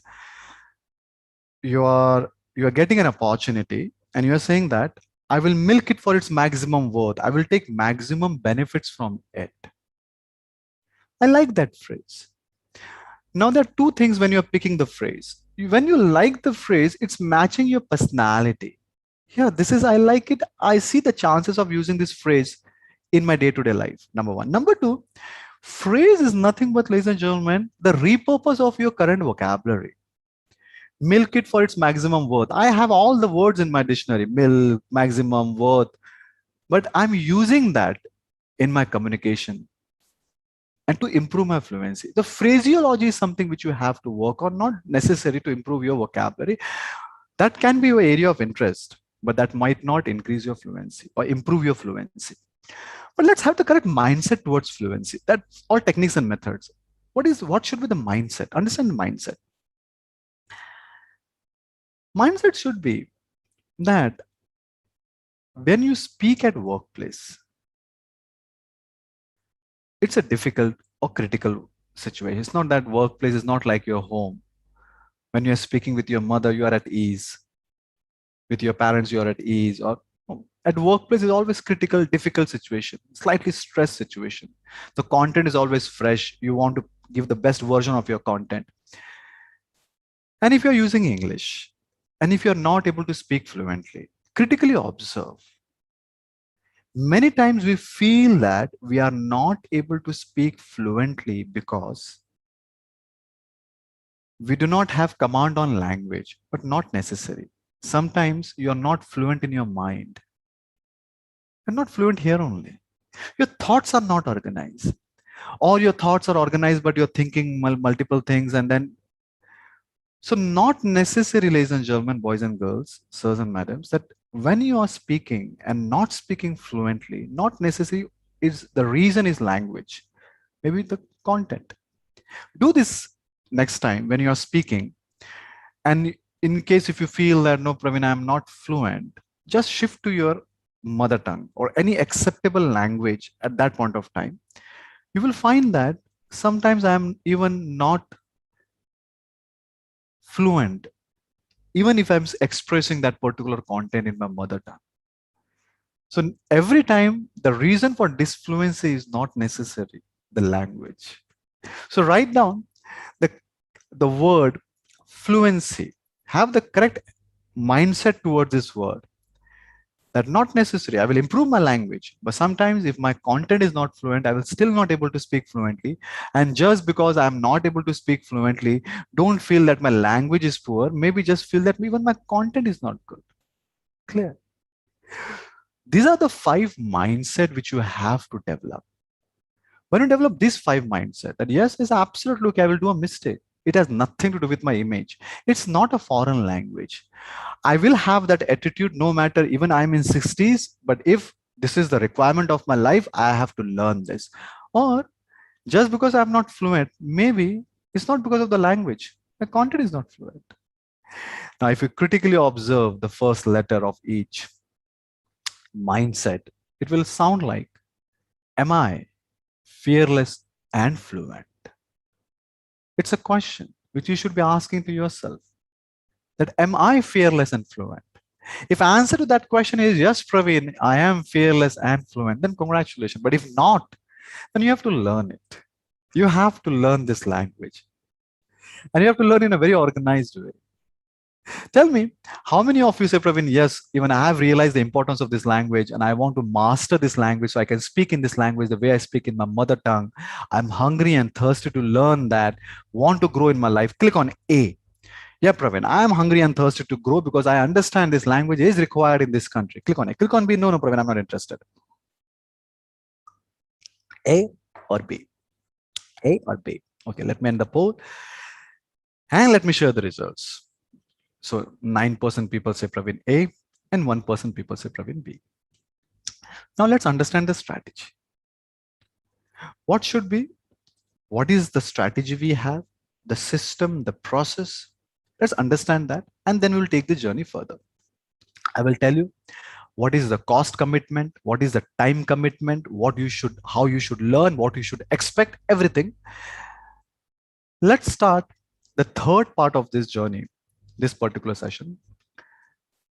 you are getting an opportunity and you are saying that I will milk it for its maximum worth. I will take maximum benefits from it. I like that phrase. Now, there are two things when you're picking the phrase. When you like the phrase, it's matching your personality. Yeah, this is, I like it. I see the chances of using this phrase in my day to day life. Number one. Number two, phrase is nothing but, ladies and gentlemen, the repurpose of your current vocabulary. Milk it for its maximum worth. I have all the words in my dictionary, milk, maximum worth, but I'm using that in my communication and to improve my fluency. The phraseology is something which you have to work on, not necessary to improve your vocabulary. That can be your area of interest, but that might not increase your fluency or improve your fluency. But let's have the correct mindset towards fluency. That's all techniques and methods. What should be the mindset? Understand the mindset. Mindset should be that when you speak at workplace, it's a difficult or critical situation. It's not that workplace is not like your home. When you're speaking with your mother, you are at ease. With your parents, you are at ease. Or at workplace is always critical, difficult situation, slightly stress situation. The content is always fresh. You want to give the best version of your content. And if you're using English, and if you're not able to speak fluently, critically observe. Many times we feel that we are not able to speak fluently because we do not have command on language, but not necessary. Sometimes you're not fluent in your mind. You're not fluent here only. Your thoughts are not organized. Or your thoughts are organized, but you're thinking multiple things. And then, so not necessary, ladies and gentlemen, boys and girls, sirs and madams, that when you are speaking and not speaking fluently, not necessary is the reason is language, maybe the content. Do this next time when you are speaking. And in case if you feel that, no, Praveen, I'm not fluent, just shift to your mother tongue or any acceptable language at that point of time. You will find that sometimes I'm even not fluent, even if I'm expressing that particular content in my mother tongue. So every time the reason for disfluency is not necessary, the language. So write down the, the word fluency. Have the correct mindset towards this word. That not necessary. I will improve my language, but sometimes if my content is not fluent, I will still not able to speak fluently. And just because I'm not able to speak fluently, don't feel that my language is poor. Maybe just feel that even my content is not good. Clear? These are the five mindset which you have to develop. When you develop these five mindset, that yes, it's absolutely okay, I will do a mistake. It has nothing to do with my image. It's not a foreign language. I will have that attitude no matter even I'm in 60s, but if this is the requirement of my life, I have to learn this. Or just because I'm not fluent, maybe it's not because of the language. My content is not fluent. Now, if you critically observe the first letter of each mindset, it will sound like, am I fearless and fluent? It's a question which you should be asking to yourself, that am I fearless and fluent? If answer to that question is yes, Praveen, I am fearless and fluent, then congratulations. But if not, then you have to learn it. You have to learn this language. And you have to learn in a very organized way. Tell me, how many of you say, Praveen, yes, even I have realized the importance of this language and I want to master this language so I can speak in this language the way I speak in my mother tongue. I'm hungry and thirsty to learn that, want to grow in my life. Click on A. Yeah, Praveen, I am hungry and thirsty to grow because I understand this language is required in this country. Click on it. Click on B. No, Praveen, I'm not interested. A or B? A or B? Okay, let me end the poll and let me share the results. So 9% people say Praveen A and 1% people say Praveen B. Now let's understand the strategy. What should be? What is the strategy we have? The system, the process? Let's understand that and then we'll take the journey further. I will tell you what is the cost commitment, what is the time commitment, what you should, how you should learn, what you should expect, everything. Let's start the third part of this journey, this particular session.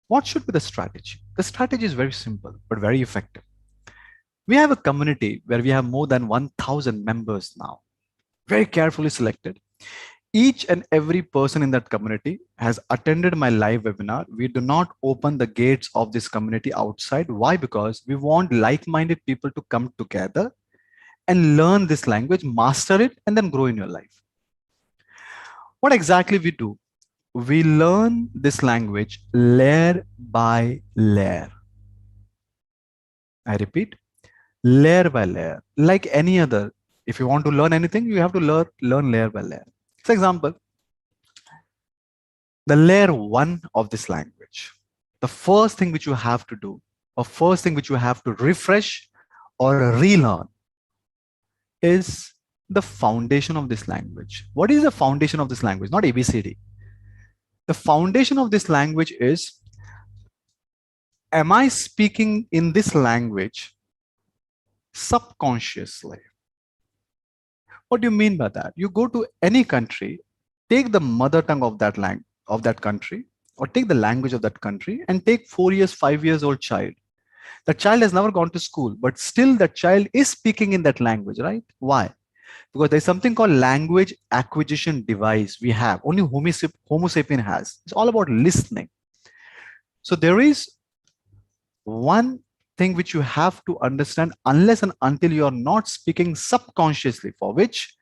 What should be the strategy? The strategy is very simple but very effective. We have a community where we have more than 1,000 members now, very carefully selected. Each and every person in that community has attended my live webinar. We do not open the gates of this community outside. Why? Because we want like-minded people to come together and learn this language, master it, and then grow in your life. What exactly we do? We learn this language layer by layer. I repeat, layer by layer. Like any other, if you want to learn anything, you have to learn layer by layer. For example, the layer one of this language, the first thing which you have to do, or first thing which you have to refresh or relearn is the foundation of this language. What is the foundation of this language? Not ABCD. The foundation of this language is, am I speaking in this language subconsciously? What do you mean by that? You go to any country, take the mother tongue of that country, or take the language of that country, and take 4 years, 5 years old child. The child has never gone to school, but still that child is speaking in that language, right? Why? Because there's something called language acquisition device we have. Only Homo sapien has. It's all about listening. So there is one thing which you have to understand, unless and until you are not speaking subconsciously, for which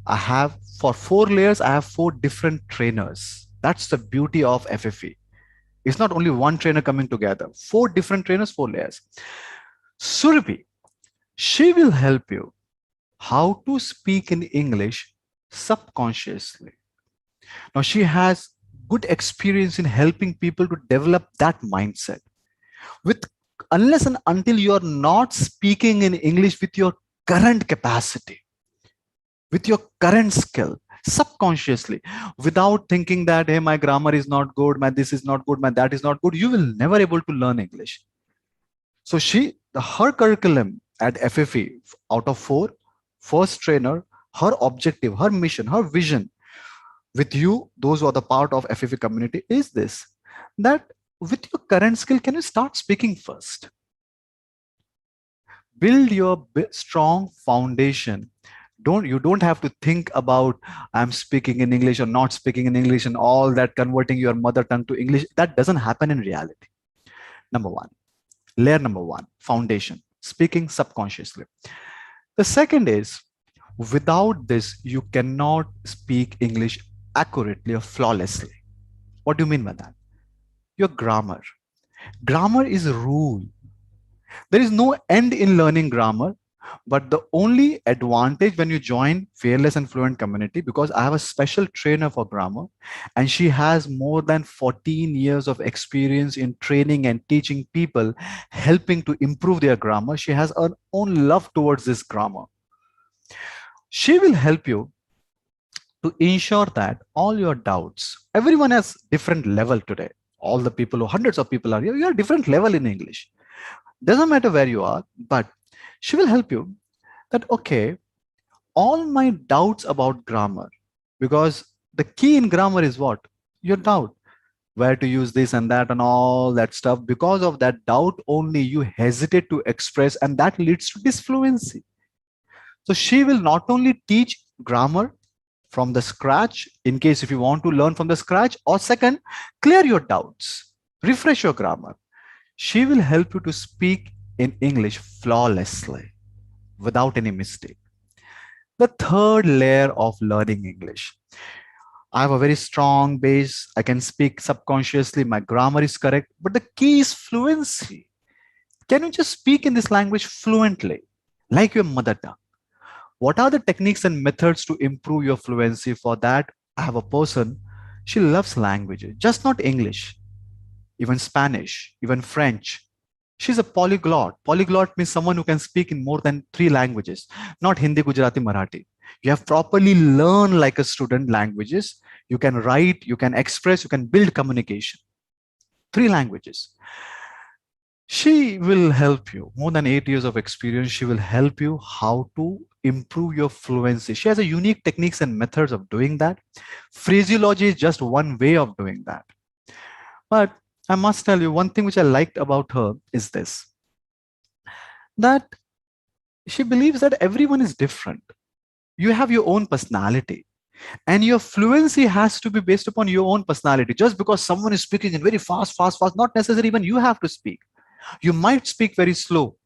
I have, for 4 layers, I have 4 different trainers. That's the beauty of FFE. It's not only one trainer coming together, 4 different trainers, 4 layers. Surabhi, she will help you how to speak in English subconsciously. Now, she has good experience in helping people to develop that mindset. With unless and until you are not speaking in English with your current capacity, with your current skill, subconsciously, without thinking that, hey, my grammar is not good, my this is not good, my that is not good, you will never able to learn English. So her curriculum at FFE, out of 4, first trainer, her objective, her mission, her vision with you, those who are the part of FFE community, is this, that with your current skill, can you start speaking first? Build your strong foundation. You don't have to think about, I'm speaking in English or not speaking in English and all that, converting your mother tongue to English. That doesn't happen in reality. Number one. Layer number one, foundation, speaking subconsciously. The second is, without this, you cannot speak English accurately or flawlessly. What do you mean by that? Your grammar. Grammar is a rule. There is no end in learning grammar, but the only advantage when you join Fearless and Fluent community, because I have a special trainer for grammar, and she has more than 14 years of experience in training and teaching people, helping to improve their grammar. She has her own love towards this grammar. She will help you to ensure that all your doubts, everyone has different level today. All the people, hundreds of people are here, you are different level in English. Doesn't matter where you are, but she will help you that, okay, all my doubts about grammar, because the key in grammar is what? Your doubt. Where to use this and that and all that stuff. Because of that doubt only, you hesitate to express, and that leads to disfluency. So she will not only teach grammar from the scratch, in case if you want to learn from the scratch, or second, clear your doubts, refresh your grammar. She will help you to speak in English flawlessly without any mistake. The third layer of learning English. I have a very strong base. I can speak subconsciously. My grammar is correct. But the key is fluency. Can you just speak in this language fluently, like your mother tongue? What are the techniques and methods to improve your fluency? For that, I have a person, she loves languages, just not English, even Spanish, even French. She's a polyglot. Polyglot means someone who can speak in more than 3 languages, not Hindi, Gujarati, Marathi. You have properly learned like a student languages. You can write, you can express, you can build communication. 3 languages. She will help you. More than 8 years of experience, she will help you how to improve your fluency. She has a unique techniques and methods of doing that. Phraseology is just one way of doing that. But I must tell you, one thing which I liked about her is this, that she believes that everyone is different. You have your own personality, and your fluency has to be based upon your own personality. Just because someone is speaking in very fast, not necessarily even you have to speak. You might speak very slow.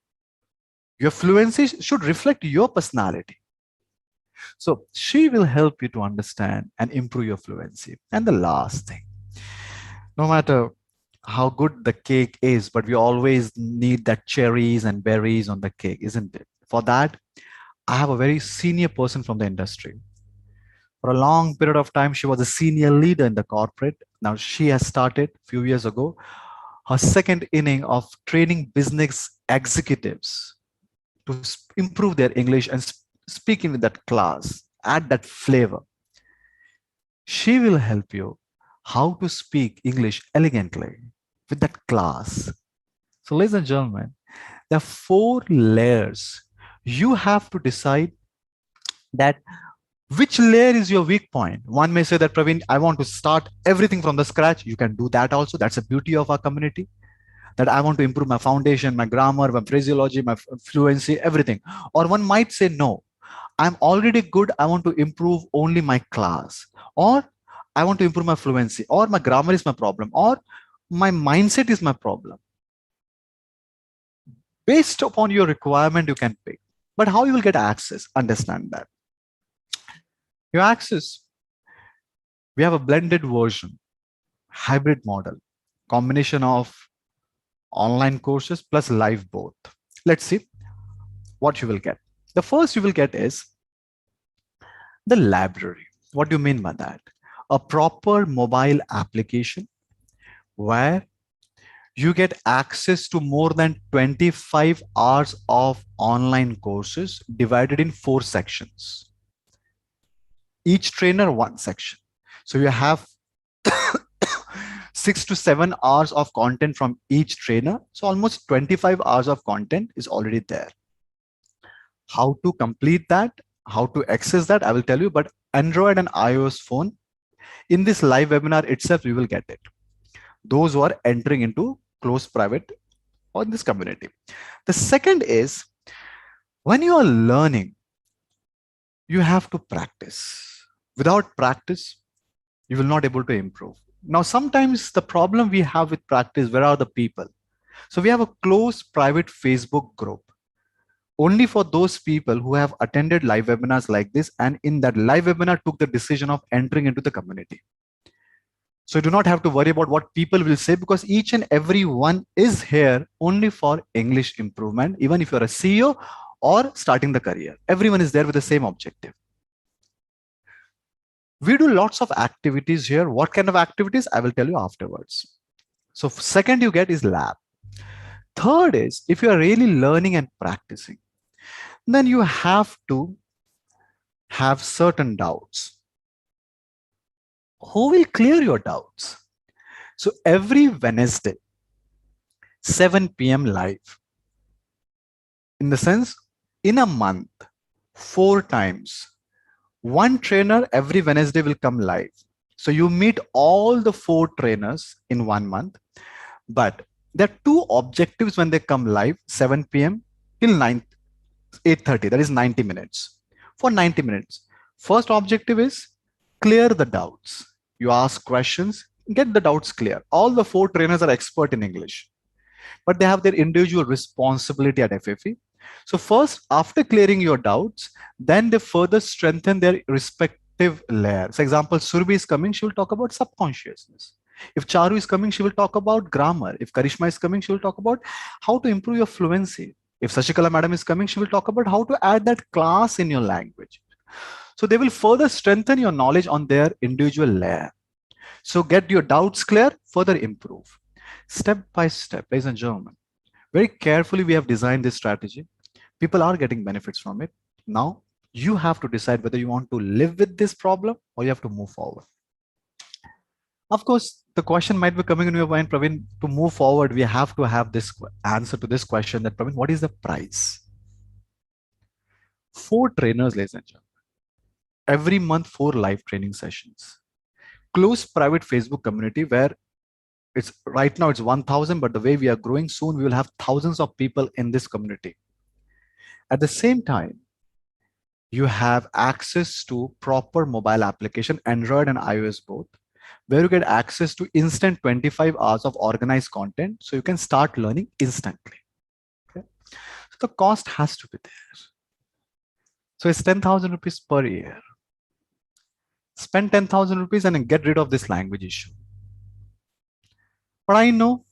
Your fluency should reflect your personality. So she will help you to understand and improve your fluency. And the last thing, no matter how good the cake is, but we always need that cherries and berries on the cake, isn't it? For that, I have a very senior person from the industry. For a long period of time, she was a senior leader in the corporate. Now she has started a few years ago her second inning of training business executives to improve their English and speaking with that class, add that flavor. She will help you how to speak English elegantly with that class. So, ladies and gentlemen, there are 4 layers. You have to decide that which layer is your weak point. One may say that, Praveen, I want to start everything from the scratch. You can do that also. That's the beauty of our community. That I want to improve my foundation, my grammar, my phraseology, my fluency, everything. Or one might say, no, I'm already good. I want to improve only my class. Or I want to improve my fluency. Or my grammar is my problem. Or my mindset is my problem. Based upon your requirement, you can pick. But how you will get access? Understand that. Your access, we have a blended version, hybrid model, combination of online courses plus live both. Let's see what you will get. The first you will get is the library. What do you mean by that? A proper mobile application where you get access to more than 25 hours of online courses divided in 4 sections. Each trainer, 1 section. So you have 6 to 7 hours of content from each trainer. So almost 25 hours of content is already there. How to complete that, how to access that, I will tell you, but Android and iOS phone, in this live webinar itself, you will get it. Those who are entering into close private or this community. The second is, when you are learning, you have to practice. Without practice, you will not able to improve. Now, sometimes the problem we have with practice, where are the people? So we have a close private Facebook group only for those people who have attended live webinars like this, and in that live webinar took the decision of entering into the community. So you do not have to worry about what people will say, because each and every one is here only for English improvement. Even if you're a CEO or starting the career, everyone is there with the same objective. We do lots of activities here. What kind of activities? I will tell you afterwards. So second you get is lab. Third is, if you are really learning and practicing, then you have to have certain doubts. Who will clear your doubts? So every Wednesday, 7 p.m. live. In the sense, in a month, 4 times, one trainer every Wednesday will come live. So you meet all the 4 trainers in 1 month. But there are two objectives when they come live, 7 p.m. till 8:30. That is 90 minutes. For 90 minutes, first objective is clear the doubts. You ask questions, get the doubts clear. All the 4 trainers are expert in English, but they have their individual responsibility at FFE. So first, after clearing your doubts, then they further strengthen their respective layers. For example, Surbi is coming, she will talk about subconsciousness. If Charu is coming, she will talk about grammar. If Karishma is coming, she will talk about how to improve your fluency. If Sashikala madam is coming, she will talk about how to add that class in your language. So they will further strengthen your knowledge on their individual layer. So get your doubts clear, further improve. Step by step, ladies and gentlemen, very carefully we have designed this strategy. People are getting benefits from it. Now you have to decide whether you want to live with this problem or you have to move forward. Of course, the question might be coming in your mind, Praveen, to move forward, we have to have this answer to this question that, Praveen, what is the price? 4 trainers, ladies and gentlemen. Every month, 4 live training sessions. Close private Facebook community where it's right now it's 1,000, but the way we are growing soon, we will have thousands of people in this community. At the same time, you have access to proper mobile application, Android and iOS both, where you get access to instant 25 hours of organized content. So you can start learning instantly. Okay? So the cost has to be there. So it's 10,000 rupees per year. Spend 10,000 rupees and get rid of this language issue. But I know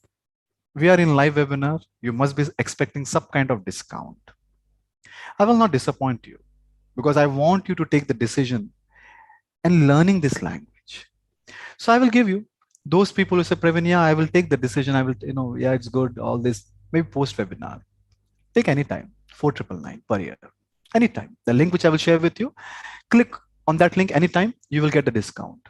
we are in live webinar. You must be expecting some kind of discount. I will not disappoint you because I want you to take the decision and learning this language. So I will give you those people who say, Praveen, yeah, I will take the decision. I will, yeah, it's good. All this, maybe post webinar. Take any time, 4,999 per year, anytime. The link which I will share with you, click on that link anytime, you will get the discount.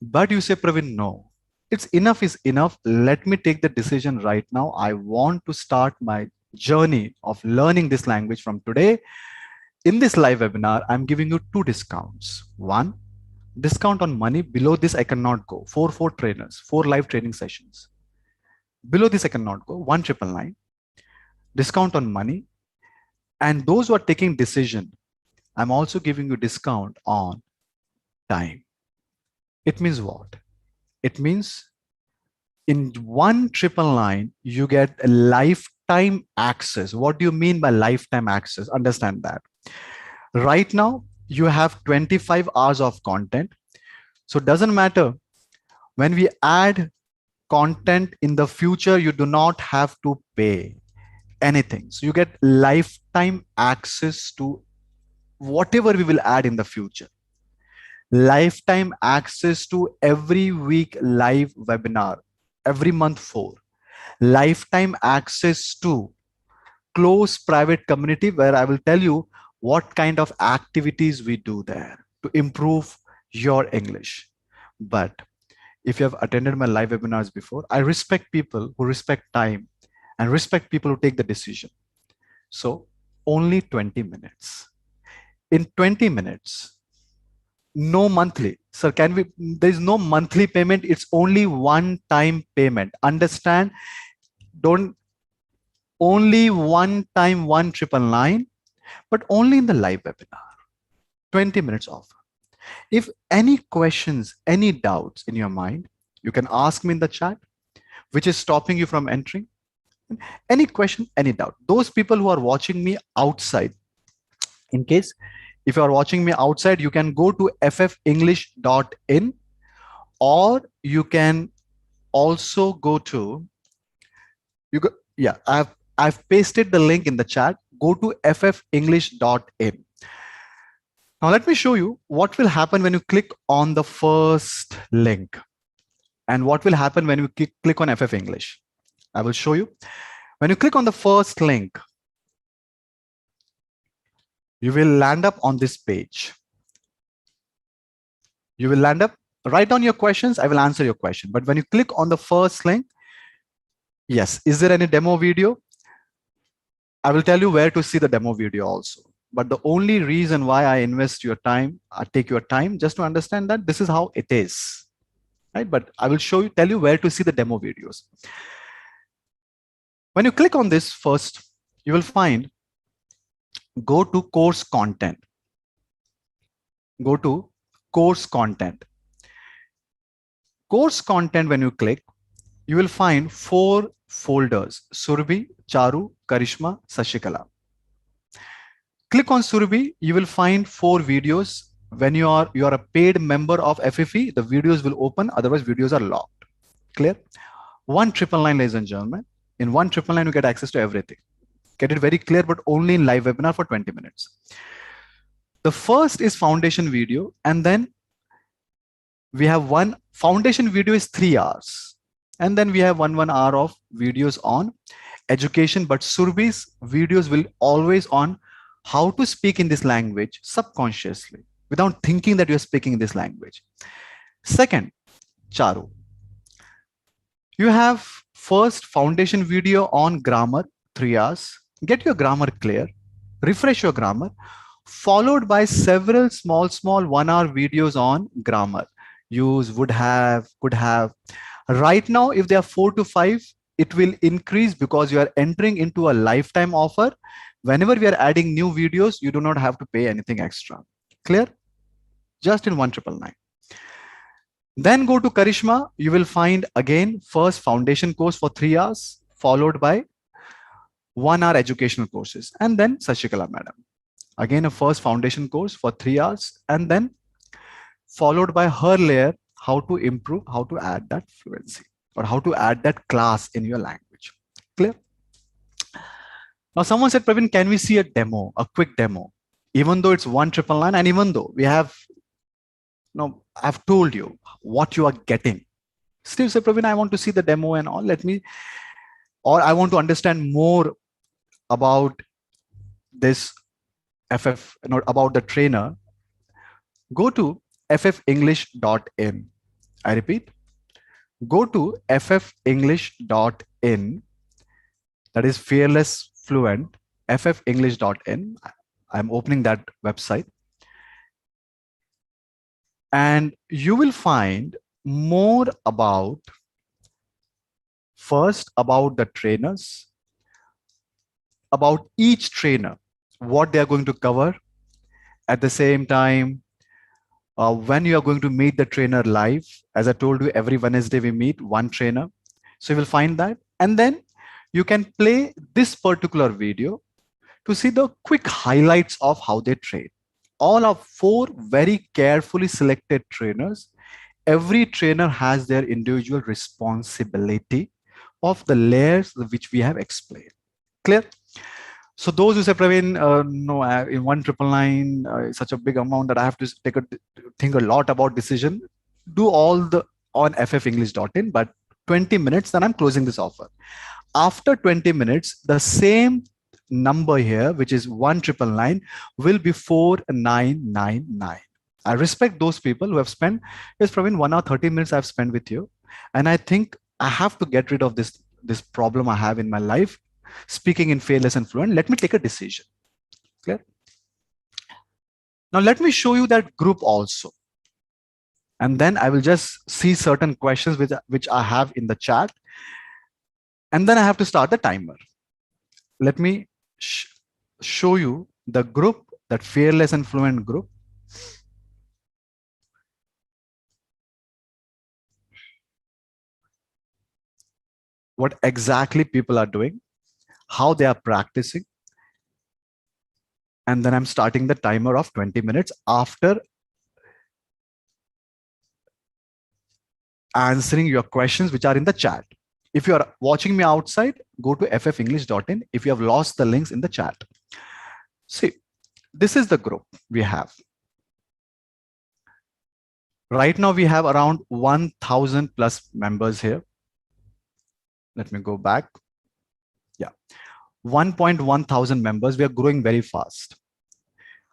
But you say, Praveen, no, it's enough is enough. Let me take the decision right now. I want to start my journey of learning this language from today. In this live webinar, I'm giving you 2 discounts. One, discount on money. Below this, I cannot go. 4 trainers, 4 live training sessions. Below this, I cannot go. 1,999. Discount on money. And those who are taking decision, I'm also giving you discount on time. It means what? It means in 1,999, you get a lifetime access. What do you mean by lifetime access? Understand that. Right now, you have 25 hours of content. So it doesn't matter. When we add content in the future, you do not have to pay anything. So you get lifetime access to whatever we will add in the future. Lifetime access to every week live webinar, every month 4. Lifetime access to close private community where I will tell you what kind of activities we do there to improve your English. But if you have attended my live webinars before, I respect people who respect time and respect people who take the decision. So only 20 minutes. In 20 minutes, no monthly. Sir, there is no monthly payment. It's only one-time payment. Understand? Only one time, 1,999, but only in the live webinar. 20 minutes offer. If any questions, any doubts in your mind, you can ask me in the chat, which is stopping you from entering. Any question, any doubt? Those people who are watching me outside, in case if you are watching me outside, you can go to ffunglish.in, or you can also go to, you go, yeah, I've pasted the link in the chat. Go to ffunglish.in. Now let me show you what will happen when you click on the first link and what will happen when you click on FF English. I will show you. When you click on the first link, you will land up on this page. You will land up, write down your questions. I will answer your question. But when you click on the first link, yes, is there any demo video? I will tell you where to see the demo video also. But the only reason why I invest your time, I take your time just to understand that this is how it is, right? But I will show you, tell you where to see the demo videos. When you click on this first, you will find, go to course content. Go to course content. Course content, when you click, you will find 4 folders: Surbhi, Charu, Karishma, Sashikala. Click on Surbhi, you will find 4 videos. When you are a paid member of FFE, the videos will open, otherwise videos are locked. Clear? 1,999, ladies and gentlemen. In 1,999, you get access to everything. Get it very clear, but only in live webinar for 20 minutes. The first is foundation video, and then we have one foundation video is 3 hours. And then we have 1 hour of videos on education, but Surbhi's videos will always on how to speak in this language subconsciously without thinking that you're speaking in this language. Second, Charu. You have first foundation video on grammar, 3 hours. Get your grammar clear, refresh your grammar, followed by several small 1 hour videos on grammar. Use, would have, could have. Right now, if they are 4 to 5, it will increase because you are entering into a lifetime offer. Whenever we are adding new videos, you do not have to pay anything extra. Clear? Just in 1,999. Then go to Karishma. You will find again first foundation course for 3 hours, followed by 1 hour educational courses, and then Sashikala madam. Again, a first foundation course for 3 hours, and then followed by her layer, how to improve, how to add that fluency, or how to add that class in your language. Clear? Now, someone said, Praveen, can we see a demo, a quick demo? Even though it's 1,999, and even though we have, I've told you what you are getting. Still say, Praveen, I want to see the demo and all. Let me, or I want to understand more about this FF, about the trainer. Go to ffunglish.in. I repeat, go to ffunglish.in. That is Fearless Fluent, ffunglish.in. I'm opening that website. And you will find more about, first, about the trainers, about each trainer, what they are going to cover. At the same time, when you are going to meet the trainer live. As I told you, every Wednesday we meet one trainer. So you will find that. And then you can play this particular video to see the quick highlights of how they train. All of 4 very carefully selected trainers. Every trainer has their individual responsibility of the layers which we have explained. Clear? So those who say, Praveen, no, in 1,999, such a big amount that I have to think a lot about decision, do all the on ffunglish.in, but 20 minutes, then I'm closing this offer. After 20 minutes, the same number here, which is 1,999, will be 4,999. I respect those people who have spent, yes, Praveen, 1 hour, 30 minutes I've spent with you. And I think I have to get rid of this problem I have in my life, speaking in Fearless and Fluent. Let me take a decision. Clear? Now, let me show you that group also. And then I will just see certain questions which I have in the chat. And then I have to start the timer. Let me show you the group, that Fearless and Fluent group. what exactly people are doing, how they are practicing, and then I'm starting the timer of 20 minutes after answering your questions which are in the chat. If you are watching me outside, go to ffunglish.in if you have lost the links in the chat. See, this is the group we have. Right now, we have around 1,000 plus members here. Let me go back. Yeah, 1.1 thousand members. We are growing very fast.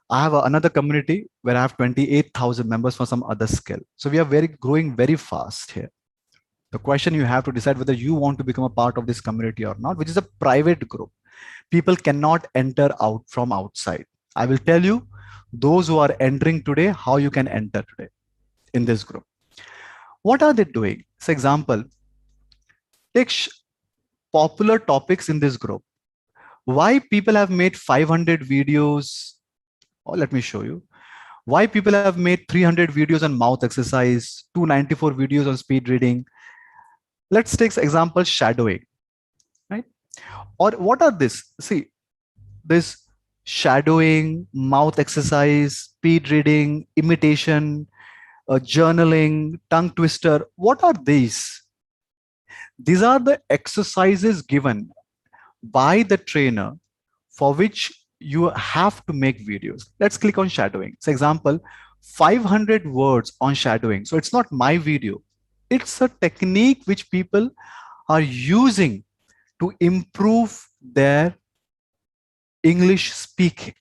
I have another community where I have 28,000 members for some other skill. So we are growing very fast here. The question you have to decide whether you want to become a part of this community or not, which is a private group. People cannot enter out from outside. I will tell you, those who are entering today, how you can enter today in this group. What are they doing? For example, take popular topics in this group. Why people have made 500 videos, or let me show you. Why people have made 300 videos on mouth exercise, 294 videos on speed reading. Let's take example shadowing, right? Or what are this? See, this shadowing, mouth exercise, speed reading, imitation, journaling, tongue twister. What are these? These are the exercises given by the trainer for which you have to make videos. Let's click on shadowing. For example, 500 words on shadowing. So it's not my video. It's a technique which people are using to improve their English speaking.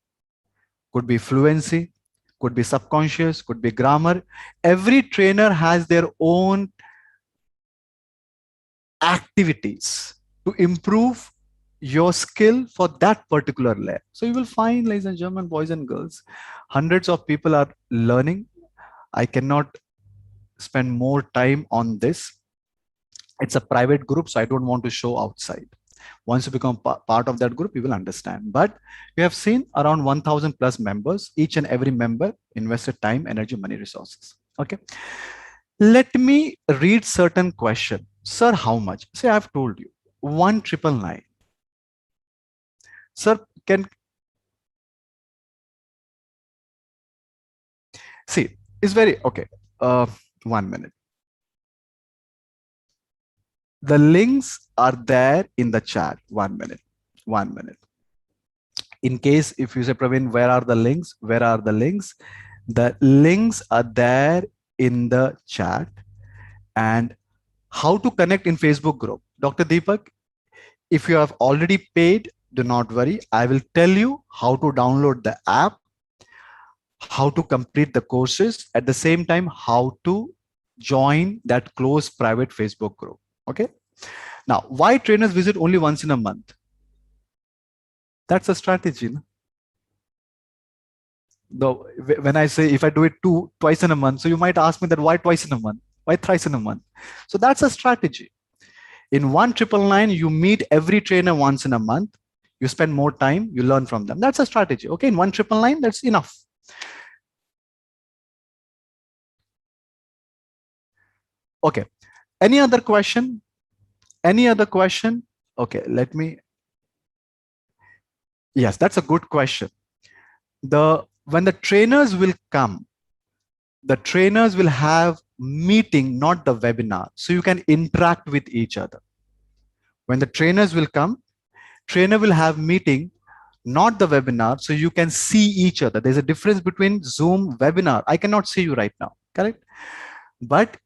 Could be fluency, could be subconscious, could be grammar. Every trainer has their own activities to improve your skill for that particular layer. So you will find, ladies and gentlemen, boys and girls, hundreds of people are learning. I cannot spend more time on this. It's a private group, so I don't want to show outside. Once you become part of that group, you will understand. But we have seen around 1,000 plus members. Each and every member invested time, energy, money, resources. Okay. Let me read certain question. Sir, how much? Say, I've told you 1,999. Sir, can see, it's very okay. 1 minute. The links are there in the chat. 1 minute. 1 minute. In case if you say, Praveen, where are the links? Where are the links? The links are there in the chat. And how to connect in Facebook group. Dr. Deepak, if you have already paid, do not worry. I will tell you how to download the app, how to complete the courses, at the same time, how to join that closed private Facebook group. Okay. Now, why trainers visit only once in a month? That's a strategy. No? Though when I say if I do it twice in a month, so you might ask me that why twice in a month? Why thrice in a month? So that's a strategy. In 1,999, you meet every trainer once in a month. You spend more time, you learn from them. That's a strategy. Okay, in 1,999, that's enough. Okay. Any other question? Any other question? Okay, let me. Yes, that's a good question. When the trainers will come, the trainers will have meeting, not the webinar. So you can interact with each other. When the trainers will come, trainer will have meeting, not the webinar. So you can see each other. There's a difference between Zoom webinar. I cannot see you right now, correct? But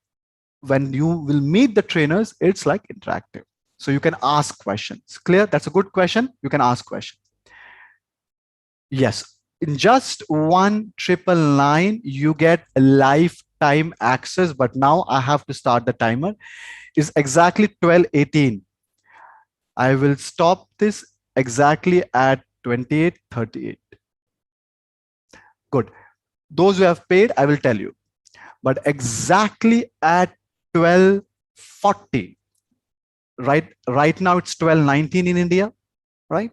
when you will meet the trainers, it's like interactive. So you can ask questions. Clear? That's a good question. You can ask questions. Yes. In just 1,999, you get lifetime access. But now I have to start the timer. It's exactly 12:18. I will stop this exactly at 28:38. Good. Those who have paid, I will tell you. But exactly at 12:40, right now it's 12:19 in India, right?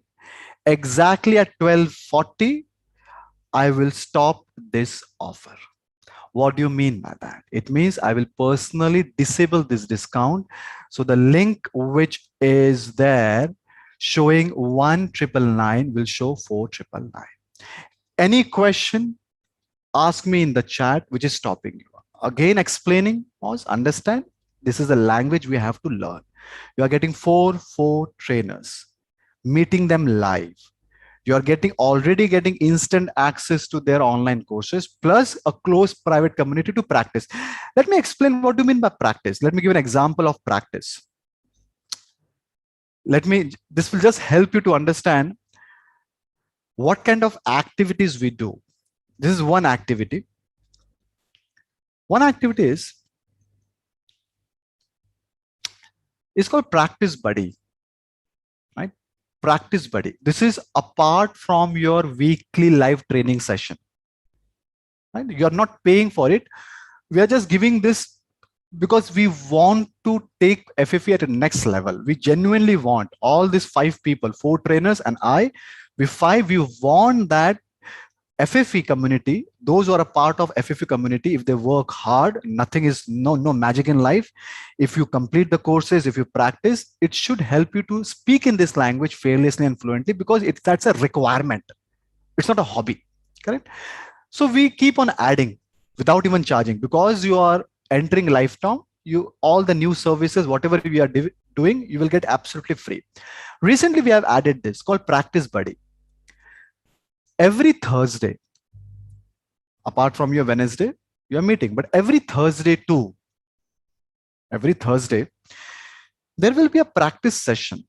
Exactly at 12:40, I will stop this offer. What do you mean by that? It means I will personally disable this discount. So the link which is there showing 1999 will show 4999. Any question, ask me in the chat which is stopping you. Again, explaining was understand this is a language we have to learn. You are getting four trainers, meeting them live. You are already getting instant access to their online courses plus a close private community to practice. Let me explain what do you mean by practice. Let me give an example of practice. This will just help you to understand what kind of activities we do. This is one activity. One activity is called practice buddy, right? Practice buddy. This is apart from your weekly live training session, right? You are not paying for it. We are just giving this because we want to take FFE at a next level. We genuinely want all these 5 people, 4 trainers and we want that FFE community, those who are a part of FFE community, if they work hard, nothing is no magic in life. If you complete the courses, if you practice, it should help you to speak in this language fearlessly and fluently because that's a requirement. It's not a hobby, correct? So we keep on adding without even charging because you are entering lifetime. All the new services, whatever we are doing, you will get absolutely free. Recently, we have added this called Practice Buddy. Every Thursday, apart from your Wednesday, you are meeting, but every Thursday too, there will be a practice session.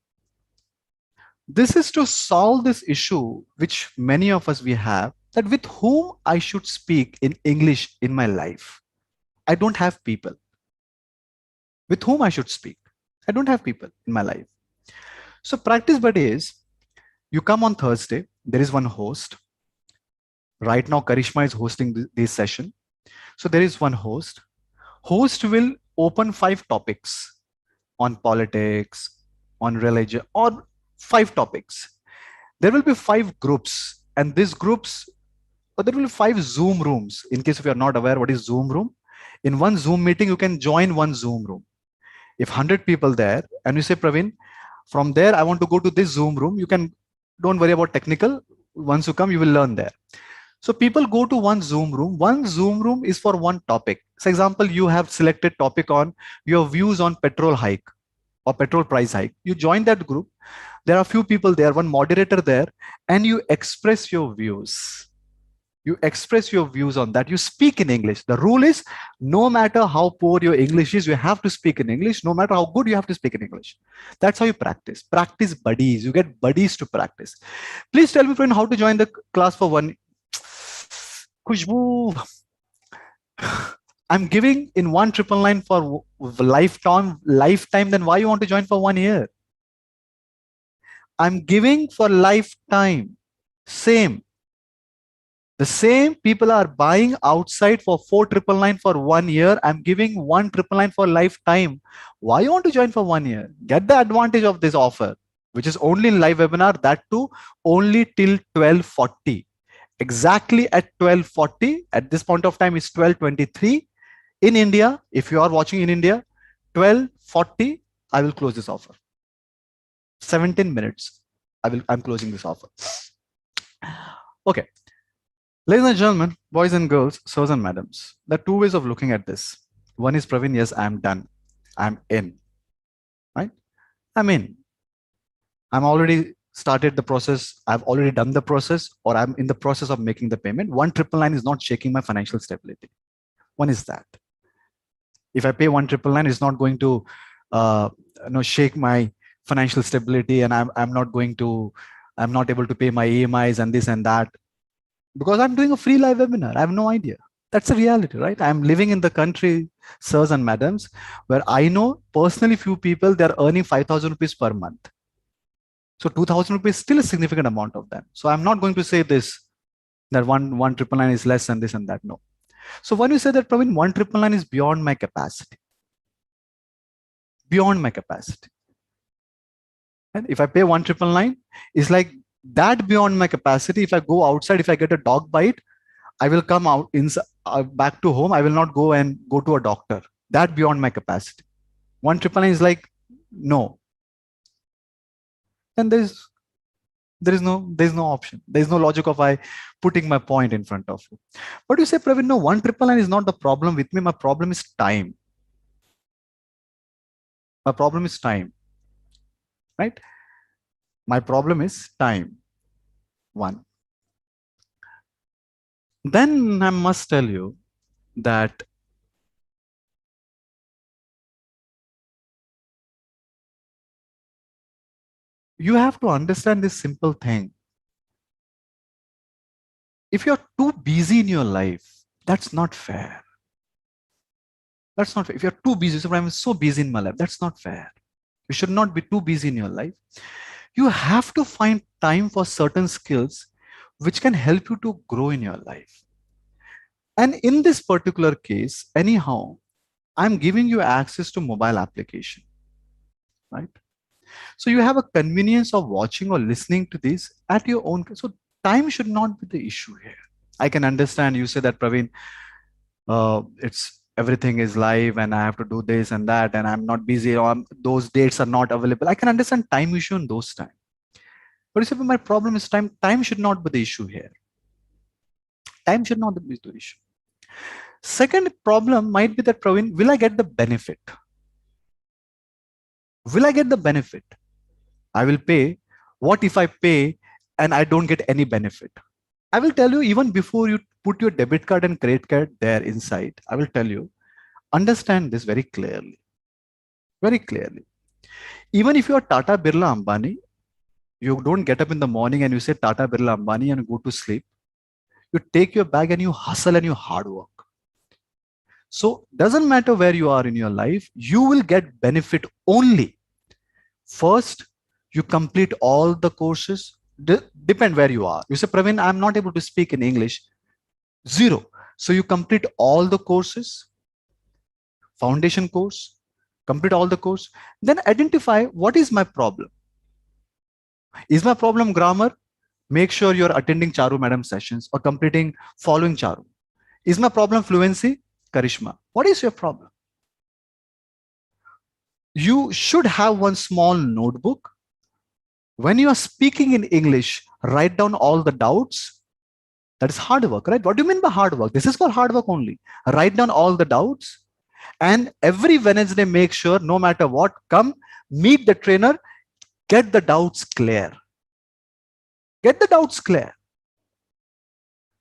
This is to solve this issue, which many of us we have, that with whom I should speak in English in my life. I don't have people. With whom I should speak. I don't have people in my life. So Practice Buddy is, you come on Thursday, there is one host. Right now, Karishma is hosting this session. So there is one host. Host will open 5 topics on politics, on religion, or 5 topics. There will be 5 groups, and these groups, there will be 5 Zoom rooms. In case if you are not aware what is Zoom room, in one Zoom meeting, you can join one Zoom room. If 100 people there, and you say, Praveen, from there, I want to go to this Zoom room, you can, don't worry about technical. Once you come, you will learn there. So people go to one Zoom room. One Zoom room is for one topic. For example, you have selected topic on your views on petrol hike or petrol price hike. You join that group. There are a few people there, one moderator there, and you express your views. You express your views on that. You speak in English. The rule is no matter how poor your English is, you have to speak in English. No matter how good, you have to speak in English. That's how you practice. Practice buddies. You get buddies to practice. Please tell me, friend, how to join the class for one. Kushbu, I'm giving in 1999 for lifetime. Then why you want to join for 1 year? I'm giving for lifetime. Same. The same people are buying outside for 4999 for 1 year. I'm giving 1999 for lifetime. Why you want to join for 1 year? Get the advantage of this offer, which is only in live webinar. That too, only till 12:40. Exactly at 12:40. At this point of time, it's 12:23 in India. If you are watching in India, 12:40. I will close this offer. 17 minutes. I'm closing this offer. Okay. Ladies and gentlemen, boys and girls, sirs and madams, there are 2 ways of looking at this. One is, Praveen, yes, I'm done. I'm in, right? I'm in. I'm already started the process. I've already done the process, or I'm in the process of making the payment. 1999 is not shaking my financial stability. One is that. If I pay 1999, it's not going to shake my financial stability, and I'm not able to pay my EMIs and this and that. Because I'm doing a free live webinar. I have no idea. That's a reality, right? I'm living in the country, sirs and madams, where I know personally few people, they're earning 5,000 rupees per month. So 2,000 rupees is still a significant amount of them. So I'm not going to say this, that 1999 is less and this and that. No. So when you say that, Praveen, 1999 is beyond my capacity. Beyond my capacity. And if I pay 1999, it's like that beyond my capacity. If I go outside, if I get a dog bite, I will come out inside. back to home. I will not go to a doctor. That beyond my capacity. 1,999 is like, no. Then there's no option. There's no logic of I putting my point in front of you. But you say, Praveen, no, 1,999 is not the problem with me. My problem is time. My problem is time, right? My problem is time. One. Then I must tell you that you have to understand this simple thing. If you're too busy in your life, that's not fair. That's not fair. If you're too busy, so I'm so busy in my life, that's not fair. You should not be too busy in your life. You have to find time for certain skills which can help you to grow in your life. And in this particular case, anyhow, I'm giving you access to mobile application, right? So you have a convenience of watching or listening to this at your own. So time should not be the issue here. I can understand you say that, Praveen, it's everything is live and I have to do this and that, and I'm not busy, or those dates are not available. I can understand time issue in those times. But you say, my problem is time. Time should not be the issue here. Time should not be the issue. Second problem might be that, Praveen, will I get the benefit? Will I get the benefit? I will pay. What if I pay and I don't get any benefit? I will tell you, even before you put your debit card and credit card there inside, I will tell you, understand this very clearly. Very clearly. Even if you are Tata Birla Ambani, you don't get up in the morning and you say Tata Birla Ambani and go to sleep. You take your bag and you hustle and you hard work. So doesn't matter where you are in your life, you will get benefit only. First, you complete all the courses. Depend where you are. You say, Praveen, I'm not able to speak in English. Zero. So you complete all the courses, foundation course, complete all the course. Then identify what is my problem. Is my problem grammar? Make sure you're attending Charu Madam sessions or completing following Charu. Is my problem fluency? Karishma. What is your problem? You should have one small notebook. When you are speaking in English, write down all the doubts. That is hard work, right? What do you mean by hard work? This is for hard work only. Write down all the doubts. And every Wednesday, make sure no matter what, come, meet the trainer, get the doubts clear. Get the doubts clear.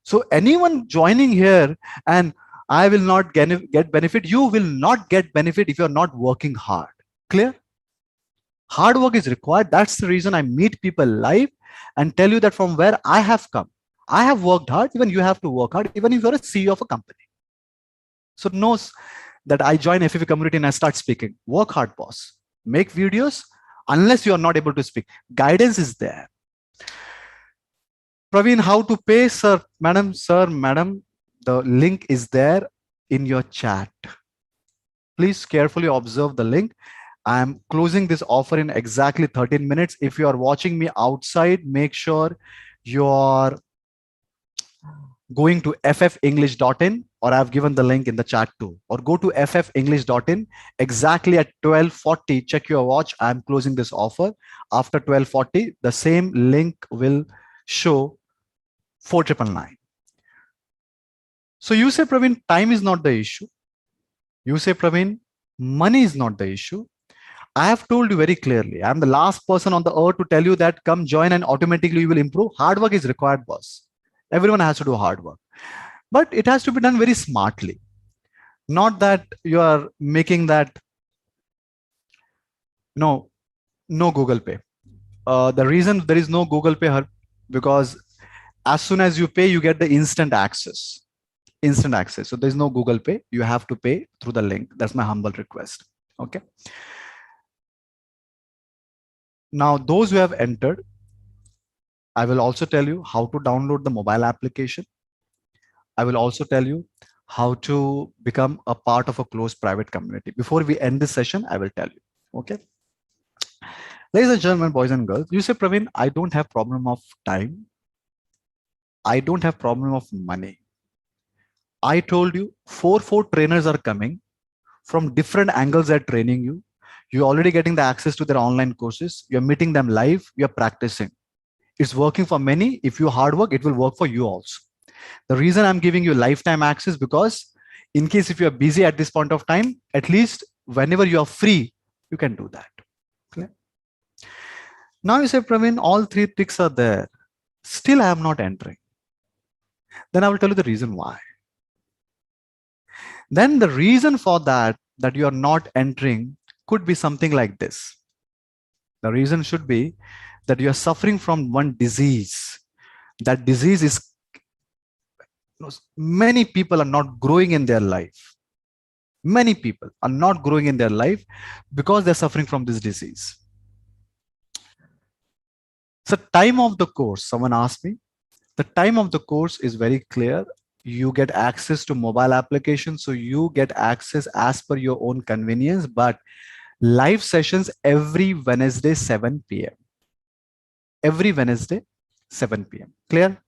So anyone joining here and I will not get benefit, you will not get benefit if you're not working hard. Clear? Hard work is required. That's the reason I meet people live and tell you that from where I have come. I have worked hard. Even you have to work hard, even if you're a CEO of a company. So knows that I join FFA community and I start speaking. Work hard, boss. Make videos unless you are not able to speak. Guidance is there. Praveen, how to pay, sir, madam, the link is there in your chat. Please carefully observe the link. I'm closing this offer in exactly 13 minutes. If you are watching me outside, make sure you're going to ffunglish.in, or I've given the link in the chat too, or go to ffunglish.in exactly at 12:40. Check your watch. I'm closing this offer. After 12:40, the same link will show 4,999. So you say, Praveen, time is not the issue. You say, Praveen, money is not the issue. I have told you very clearly, I'm the last person on the earth to tell you that come join and automatically you will improve. Hard work is required, boss. Everyone has to do hard work, but it has to be done very smartly. Not that you are making that, no Google Pay. The reason there is no Google Pay, because as soon as you pay, you get the instant access. Instant access. So there's no Google Pay. You have to pay through the link. That's my humble request. Okay. Now, those who have entered, I will also tell you how to download the mobile application. I will also tell you how to become a part of a closed private community. Before we end this session, I will tell you. Okay. Ladies and gentlemen, boys and girls, you say, Praveen, I don't have problem of time. I don't have problem of money. I told you four trainers are coming from different angles. They're training you. You're already getting the access to their online courses. You're meeting them live. You're practicing. It's working for many. If you hard work, it will work for you also. The reason I'm giving you lifetime access, because in case if you're busy at this point of time, at least whenever you are free, you can do that. Clear? Now you say, Praveen, all three tricks are there. Still, I am not entering. Then I will tell you the reason why. Then the reason for that you are not entering could be something like this. The reason should be that you are suffering from one disease. That disease is, many people are not growing in their life. Many people are not growing in their life because they're suffering from this disease. So time of the course, someone asked me, the time of the course is very clear. You get access to mobile applications, so you get access as per your own convenience, but live sessions every Wednesday 7 p.m. Every Wednesday 7 p.m. Clear?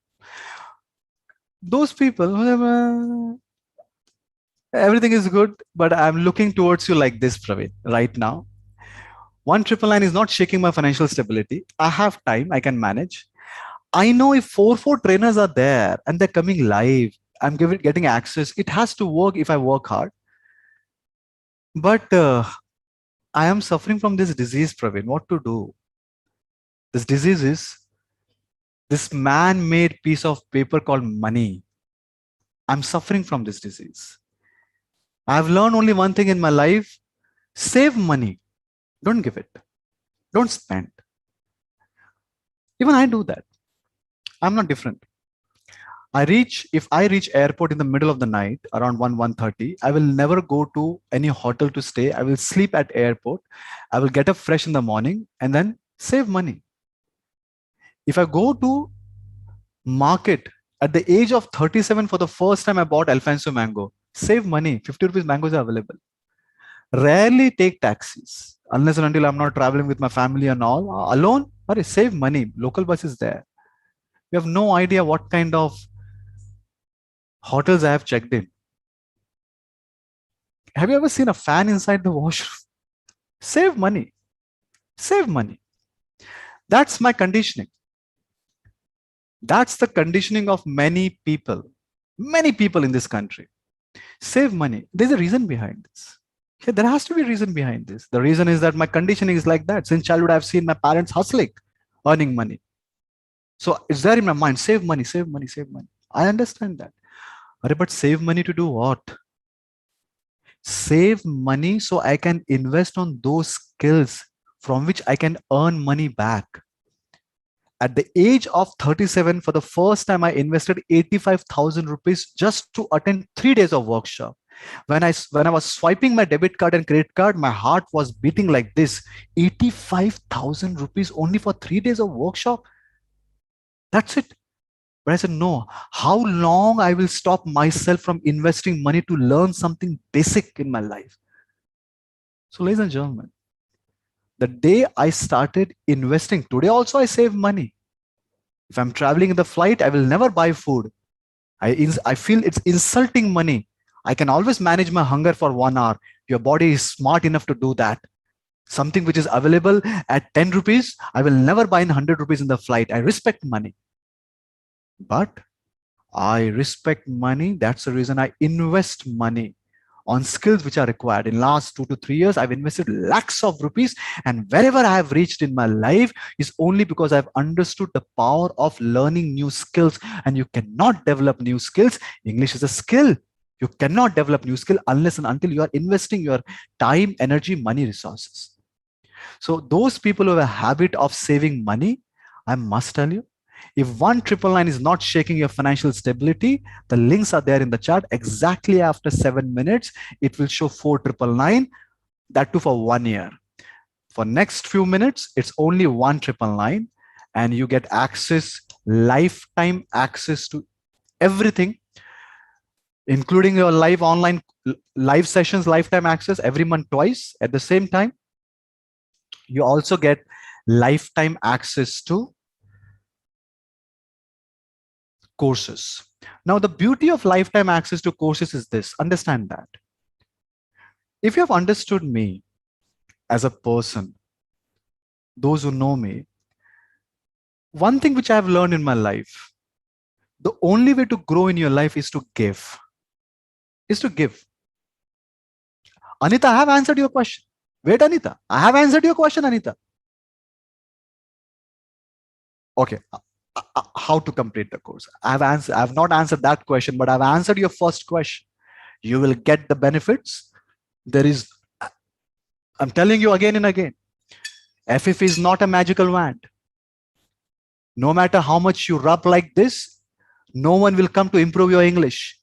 Those people, everything is good, but I'm looking towards you like this, Praveen, right now. 1999 is not shaking my financial stability. I have time, I can manage. I know if four trainers are there and they're coming live, I'm getting access. It has to work if I work hard. But I am suffering from this disease, Praveen. What to do? This disease is this man-made piece of paper called money. I'm suffering from this disease. I've learned only one thing in my life: save money. Don't give it. Don't spend. Even I do that. I'm not different. If I reach airport in the middle of the night around 1:30, I will never go to any hotel to stay. I will sleep at airport. I will get up fresh in the morning and then save money. If I go to market at the age of 37 for the first time, I bought Alfonso mango. Save money. 50 rupees mangoes are available. Rarely take taxis unless and until I'm not traveling with my family and all. Alone, or save money. Local bus is there. You have no idea what kind of hotels I have checked in. Have you ever seen a fan inside the washroom? Save money. Save money. That's my conditioning. That's the conditioning of many people. Many people in this country. Save money. There's a reason behind this. Yeah, there has to be a reason behind this. The reason is that my conditioning is like that. Since childhood, I've seen my parents hustling, earning money. So it's there in my mind. Save money, save money, save money. I understand that. But save money to do what? Save money so I can invest on those skills from which I can earn money back. At the age of 37, for the first time, I invested 85,000 rupees just to attend 3 days of workshop. When I was swiping my debit card and credit card, my heart was beating like this. 85,000 rupees only for 3 days of workshop. That's it. But I said, no, how long I will stop myself from investing money to learn something basic in my life? So ladies and gentlemen, the day I started investing, today also I save money. If I'm traveling in the flight, I will never buy food. I feel it's insulting money. I can always manage my hunger for 1 hour. Your body is smart enough to do that. Something which is available at 10 rupees, I will never buy in 100 rupees in the flight. I respect money. But I respect money. That's the reason I invest money on skills which are required. In last 2 to 3 years, I've invested lakhs of rupees, and wherever I have reached in my life is only because I've understood the power of learning new skills. And you cannot develop new skills. English is a skill. You cannot develop new skill unless and until you are investing your time, energy, money, resources. So those people who have a habit of saving money, I must tell you, if 1999 is not shaking your financial stability, the links are there in the chart. Exactly after 7 minutes, it will show 4999, that too for 1 year. For next few minutes, it's only 1999, and you get access, lifetime access to everything, including your live online live sessions, lifetime access every month twice. At the same time, you also get lifetime access to courses. Now, the beauty of lifetime access to courses is this. Understand that. If you have understood me as a person, those who know me, one thing which I have learned in my life, the only way to grow in your life is to give. Is to give. Anita, I have answered your question. Wait, Anita. I have answered your question, Anita. Okay. How to complete the course? I've not answered that question, but I've answered your first question. You will get the benefits. There is, I'm telling you again and again, FF is not a magical wand. No matter how much you rub like this, no one will come to improve your English.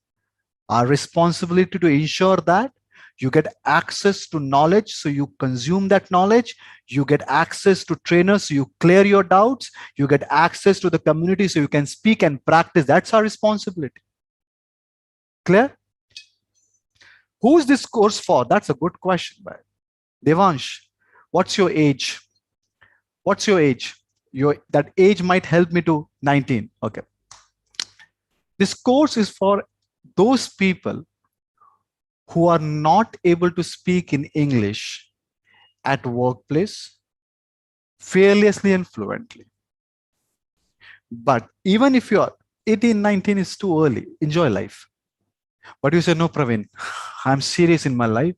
Our responsibility to ensure that you get access to knowledge, so you consume that knowledge. You get access to trainers, so you clear your doubts. You get access to the community, so you can speak and practice. That's our responsibility. Clear? Who is this course for? That's a good question, by Devansh. What's your age? What's your age? That age might help me to 19. Okay. This course is for those people who are not able to speak in English at workplace fearlessly and fluently. But even if you're 18, 19 is too early, enjoy life. But you say, no, Praveen, I'm serious in my life.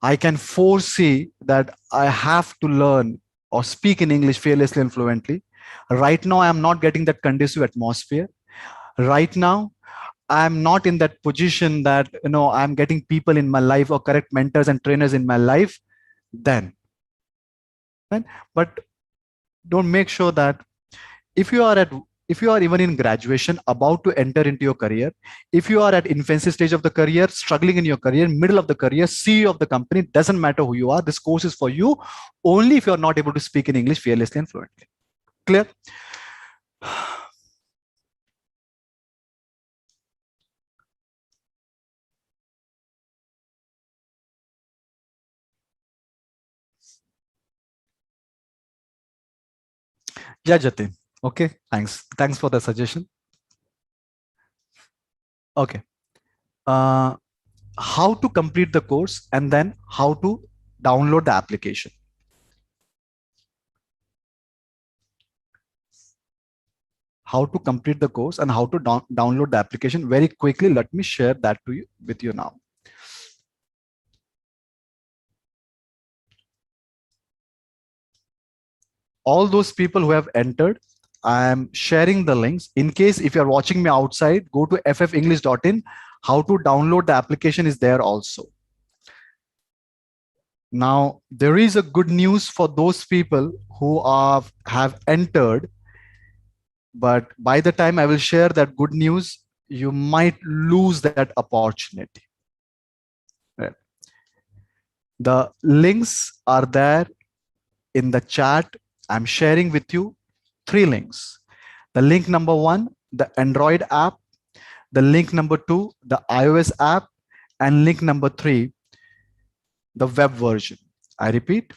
I can foresee that I have to learn or speak in English fearlessly and fluently. Right now, I'm not getting that conducive atmosphere. Right now, I'm not in that position that, I'm getting people in my life or correct mentors and trainers in my life. Then, but don't make sure that if you are even in graduation, about to enter into your career, if you are at infancy stage of the career, struggling in your career, middle of the career, CEO of the company, doesn't matter who you are, this course is for you only if you're not able to speak in English fearlessly and fluently. Clear? Yeah, Jatin. Okay, thanks. Thanks for the suggestion. Okay. How to complete the course and then how to download the application. How to complete the course and how to download the application very quickly. Let me share that to you with you now. All those people who have entered, I am sharing the links. In case if you're watching me outside, go to ffunglish.in. How to download the application is there also. Now, there is a good news for those people who have entered, but by the time I will share that good news, you might lose that opportunity. Right. The links are there in the chat. I'm sharing with you 3 links. The link number 1, the Android app. The link number 2, the iOS app. And link number 3, the web version. I repeat,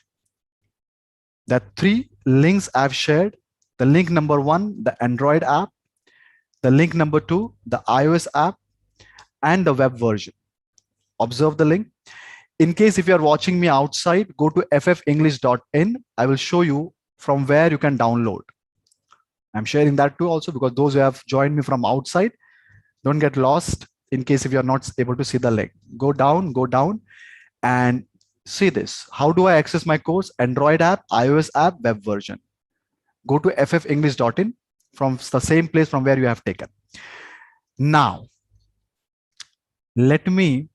that 3 links I've shared. The link number 1, the Android app. The link number 2, the iOS app. And the web version. Observe the link. In case if you're watching me outside, go to ffunglish.in. I will show you from where you can download. I'm sharing that too also, because those who have joined me from outside, don't get lost in case if you're not able to see the link. Go down and see this. How do I access my course? Android app, iOS app, web version. Go to ffunglish.in from the same place from where you have taken. Now, let me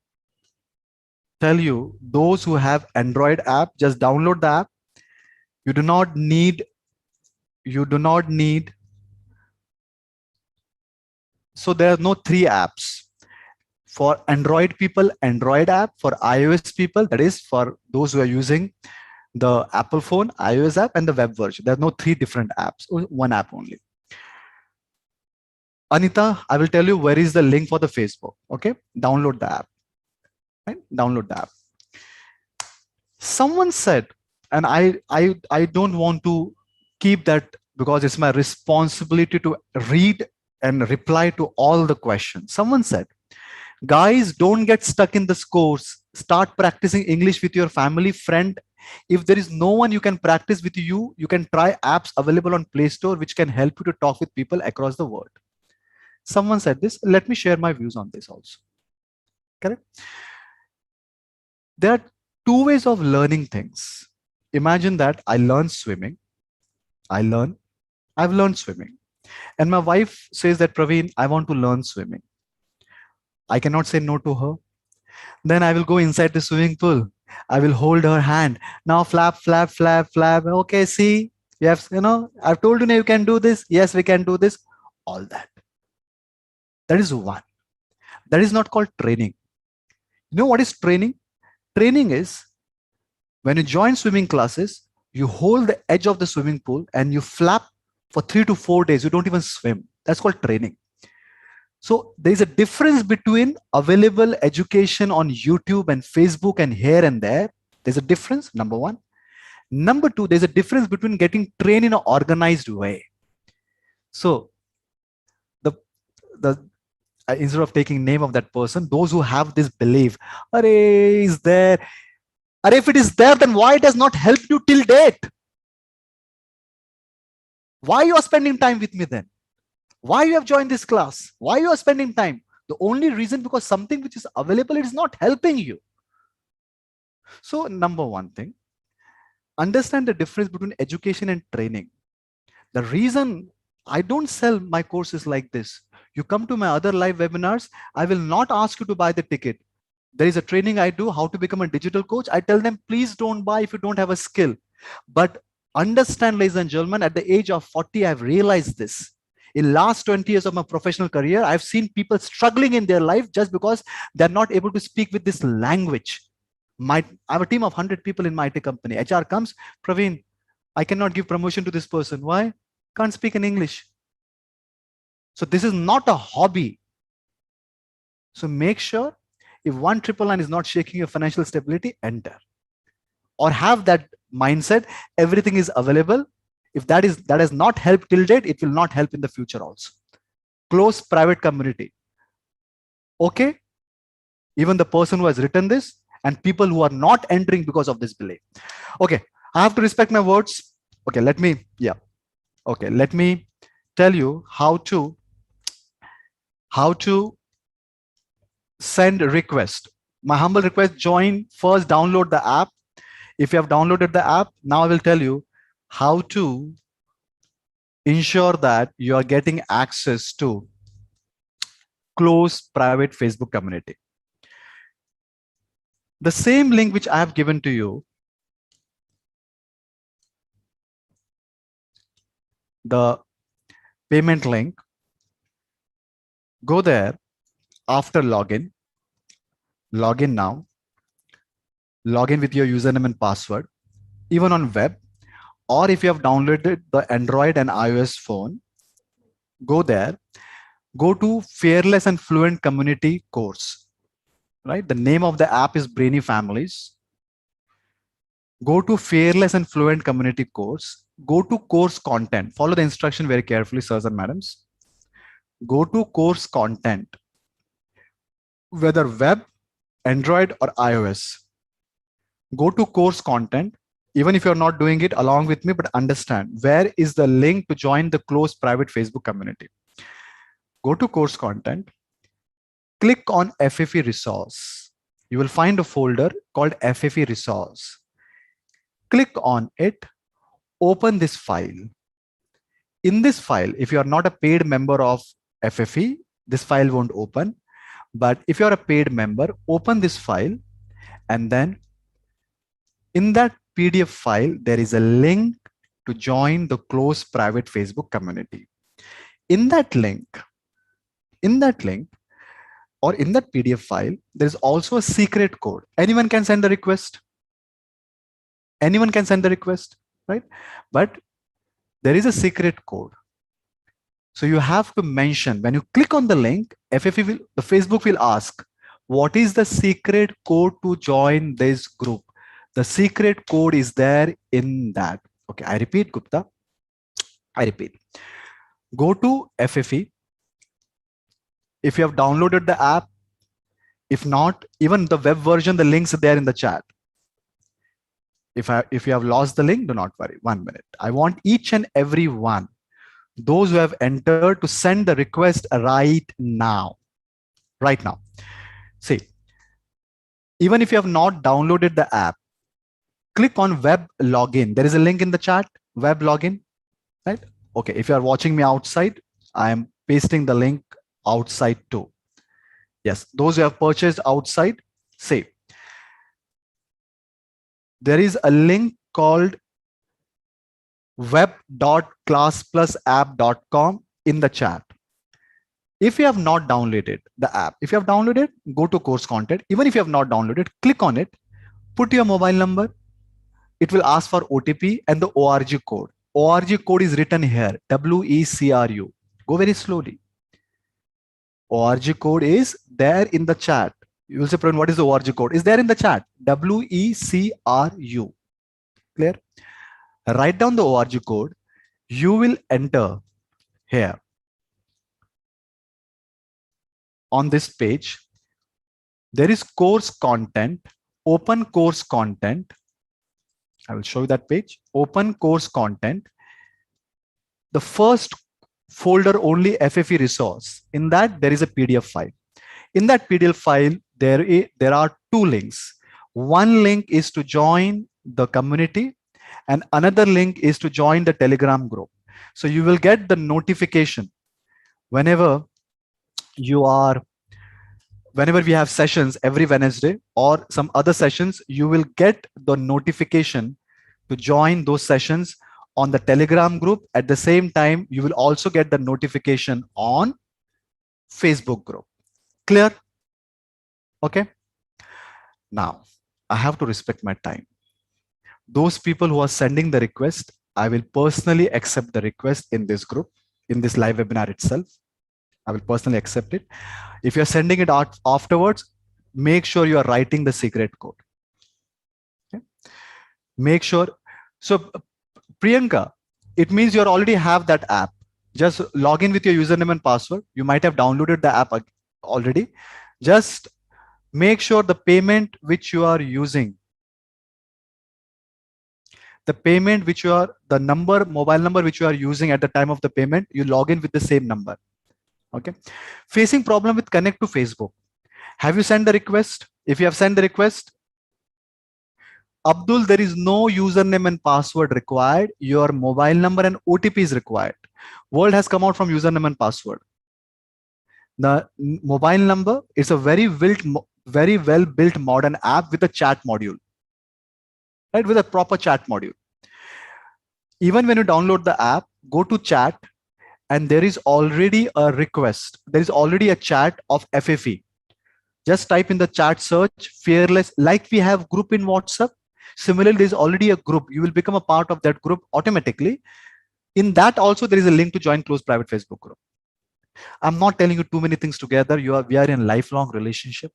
tell you, those who have Android app, just download the app. You do not need, so there are no 3 apps. For Android people, Android app. For iOS people, that is for those who are using the Apple phone, iOS app, and the web version. There are no 3 different apps, 1 app only. Anita, I will tell you where is the link for the Facebook. Okay, download the app. Right? Download the app. Someone said, and I don't want to keep that, because it's my responsibility to read and reply to all the questions. Someone said, guys, don't get stuck in this course. Start practicing English with your family, friend. If there is no one you can practice with you can try apps available on Play Store which can help you to talk with people across the world. Someone said this. Let me share my views on this also. Correct? There are two ways of learning things. Imagine that I learn swimming. I've learned swimming. And my wife says that, Praveen, I want to learn swimming. I cannot say no to her. Then I will go inside the swimming pool. I will hold her hand. Now flap, flap, flap, flap. Okay, see, yes, I've told you now you can do this. Yes, we can do this. All that. That is one. That is not called training. You know what is training? Training is when you join swimming classes, you hold the edge of the swimming pool and you flap for 3 to 4 days. You don't even swim. That's called training. So there's a difference between available education on YouTube and Facebook and here and there. There's a difference, number one. Number two, there's a difference between getting trained in an organized way. So the instead of taking name of that person, those who have this belief, Are is there? Are if it is there, then why it has not helped you till date? Why you are spending time with me then? Why you have joined this class? Why you are spending time? The only reason because something which is available, it is not helping you. So number one thing, understand the difference between education and training. The reason I don't sell my courses like this, you come to my other live webinars, I will not ask you to buy the ticket. There is a training I do, how to become a digital coach. I tell them, please don't buy if you don't have a skill. But understand, ladies and gentlemen, at the age of 40, I've realized this. In last 20 years of my professional career, I've seen people struggling in their life just because they're not able to speak with this language. I have a team of 100 people in my IT company. HR comes, Praveen, I cannot give promotion to this person. Why? Can't speak in English. So this is not a hobby. So make sure if 1999 is not shaking your financial stability, enter. Or have that mindset, everything is available. If that has not helped till date, it will not help in the future also. Close private community. Okay. Even the person who has written this and people who are not entering because of this belief. Okay. I have to respect my words. Okay. Let me tell you how to send a request. My humble request, join first, download the app. If you have downloaded the app, now I will tell you how to ensure that you are getting access to close private Facebook community. The same link which I have given to you, the payment link, go there after login now, log in with your username and password, even on web, or if you have downloaded the Android and iOS phone, go there, go to Fearless and Fluent Community course, right? The name of the app is Brainy Families. Go to Fearless and Fluent Community course, go to course content, follow the instruction very carefully, sirs and madams. Go to course content, whether web, Android or iOS. Go to course content, even if you're not doing it along with me, but understand where is the link to join the closed private Facebook community. Go to course content, click on FFE resource. You will find a folder called FFE resource. Click on it, open this file. In this file, if you are not a paid member of FFE, this file won't open. But if you're a paid member, open this file, and then in that PDF file, there is a link to join the closed private Facebook community. In that link, or in that PDF file, there is also a secret code. Anyone can send the request. Anyone can send the request, right? But there is a secret code. So you have to mention, when you click on the link, the Facebook will ask, what is the secret code to join this group? The secret code is there in that. Okay, I repeat, Gupta. I repeat. Go to FFE, If you have downloaded the app, if not, even the web version, the links are there in the chat. If you have lost the link, do not worry. 1 minute. I want each and every one, those who have entered, to send the request right now. Right now. See, even if you have not downloaded the app, click on web login. There is a link in the chat, web login, right? Okay, if you are watching me outside, I am pasting the link outside too. Yes, those who have purchased outside, say, there is a link called web.classplusapp.com in the chat. If you have not downloaded the app, if you have downloaded, go to course content. Even if you have not downloaded, click on it, put your mobile number. It will ask for OTP and the ORG code. ORG code is written here, WECRU. Go very slowly. ORG code is there in the chat. You will say, Praveen, what is the ORG code? Is there in the chat, WECRU. Clear? Write down the ORG code. You will enter here on this page. There is course content, open course content. I will show you that page. Open course content. The first folder only FFE resource. In that, there is a PDF file. In that PDF file, there are two links. One link is to join the community, and another link is to join the Telegram group. So you will get the notification whenever we have sessions every Wednesday or some other sessions. You will get the notification to join those sessions on the Telegram group. At the same time, you will also get the notification on Facebook group. Clear? Okay. Now, I have to respect my time. Those people who are sending the request, I will personally accept the request in this group, in this live webinar itself. I will personally accept it. If you're sending it out afterwards, make sure you are writing the secret code. Okay? Make sure. So Priyanka, it means you already have that app. Just log in with your username and password. You might have downloaded the app already. Just make sure the payment which you are using, the mobile number which you are using at the time of the payment, you log in with the same number. Okay. Facing problem with connect to Facebook. Have you sent the request? If you have sent the request, Abdul, there is no username and password required. Your mobile number and OTP is required. Word has come out from username and password. The mobile number is a very well built modern app with a chat module, right? With a proper chat module. Even when you download the app, go to chat, and there is already a request. There is already a chat of FFE. Just type in the chat search fearless, like we have group in WhatsApp. Similarly, there's already a group. You will become a part of that group automatically. In that also, there is a link to join closed private Facebook group. I'm not telling you too many things together. We are in a lifelong relationship.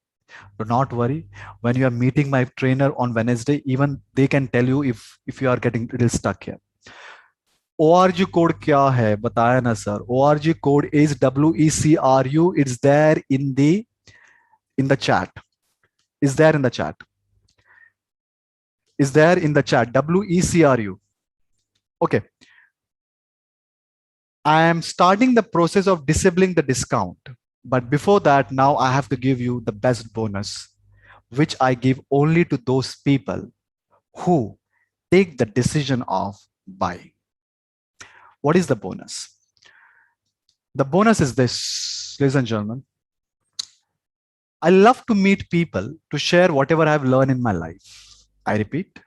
Do not worry. When you are meeting my trainer on Wednesday, even they can tell you if you are getting a little stuck here. ORG code क्या है बताया ना sir. ORG code is WECRU. It's there in the chat. Is there in the chat. Is there in the chat. WECRU. Okay. I am starting the process of disabling the discount. But before that, now I have to give you the best bonus, which I give only to those people who take the decision of buying. What is the bonus? The bonus is this, ladies and gentlemen. I love to meet people to share whatever I have learned in my life. I repeat,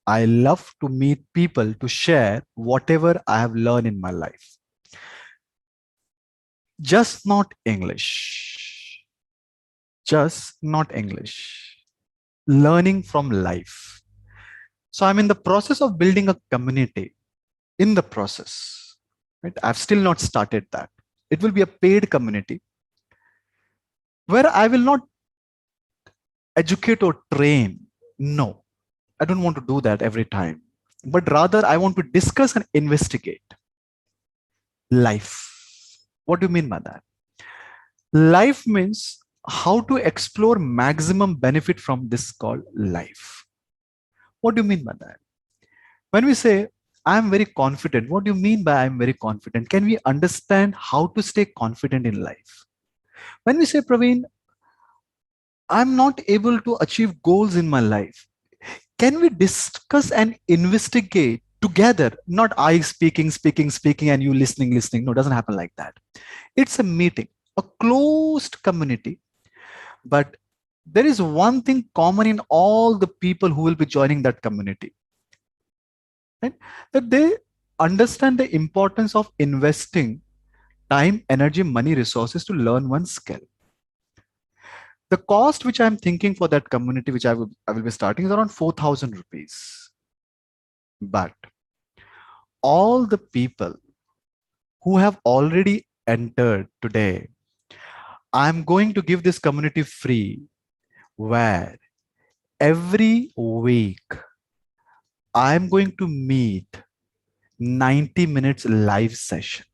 I love to meet people to share whatever I have learned in my life. Just not English. Just not English. Learning from life. So I'm in the process of building a community. In the process, right? I've still not started that. It will be a paid community where I will not educate or train. No, I don't want to do that every time, but rather I want to discuss and investigate life. What do you mean by that? Life means how to explore maximum benefit from this called life. What do you mean by that? When we say, I'm very confident, what do you mean by I'm very confident? Can we understand how to stay confident in life? When we say, Praveen, I'm not able to achieve goals in my life, can we discuss and investigate together? Not I speaking, and you listening. No, it doesn't happen like that. It's a meeting, a closed community. But there is one thing common in all the people who will be joining that community, right? That they understand the importance of investing time, energy, money, resources to learn one skill. The cost which I'm thinking for that community, which I will be starting, is around 4,000 rupees. But all the people who have already entered today, I'm going to give this community free, where every week I'm going to meet 90 minutes live session,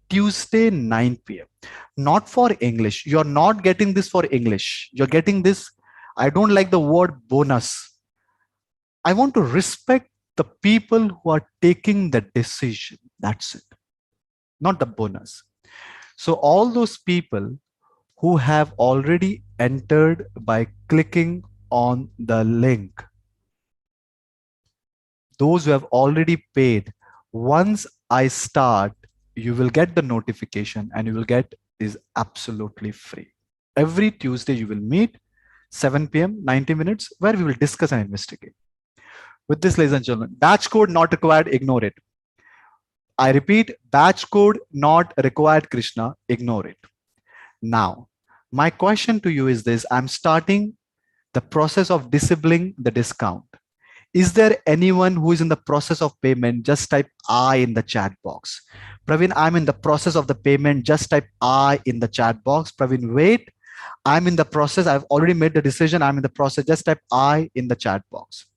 Tuesday 9 p.m. Not for English. You're not getting this for English. You're getting this. I don't like the word bonus. I want to respect the people who are taking the decision. That's it. Not the bonus. So all those people who have already entered by clicking on the link, those who have already paid, once I start, you will get the notification and you will get is absolutely free. Every Tuesday you will meet 7 p.m., 90 minutes, where we will discuss and investigate. With this, ladies and gentlemen, batch code not required, ignore it. I repeat, batch code not required, Krishna, ignore it. Now, my question to you is this: I'm starting the process of disabling the discount. Is there anyone who is in the process of payment? Just type I in the chat box. Praveen, I'm in the process of the payment. Just type I in the chat box. Praveen, wait, I'm in the process. I've already made the decision. I'm in the process. Just type I in the chat box.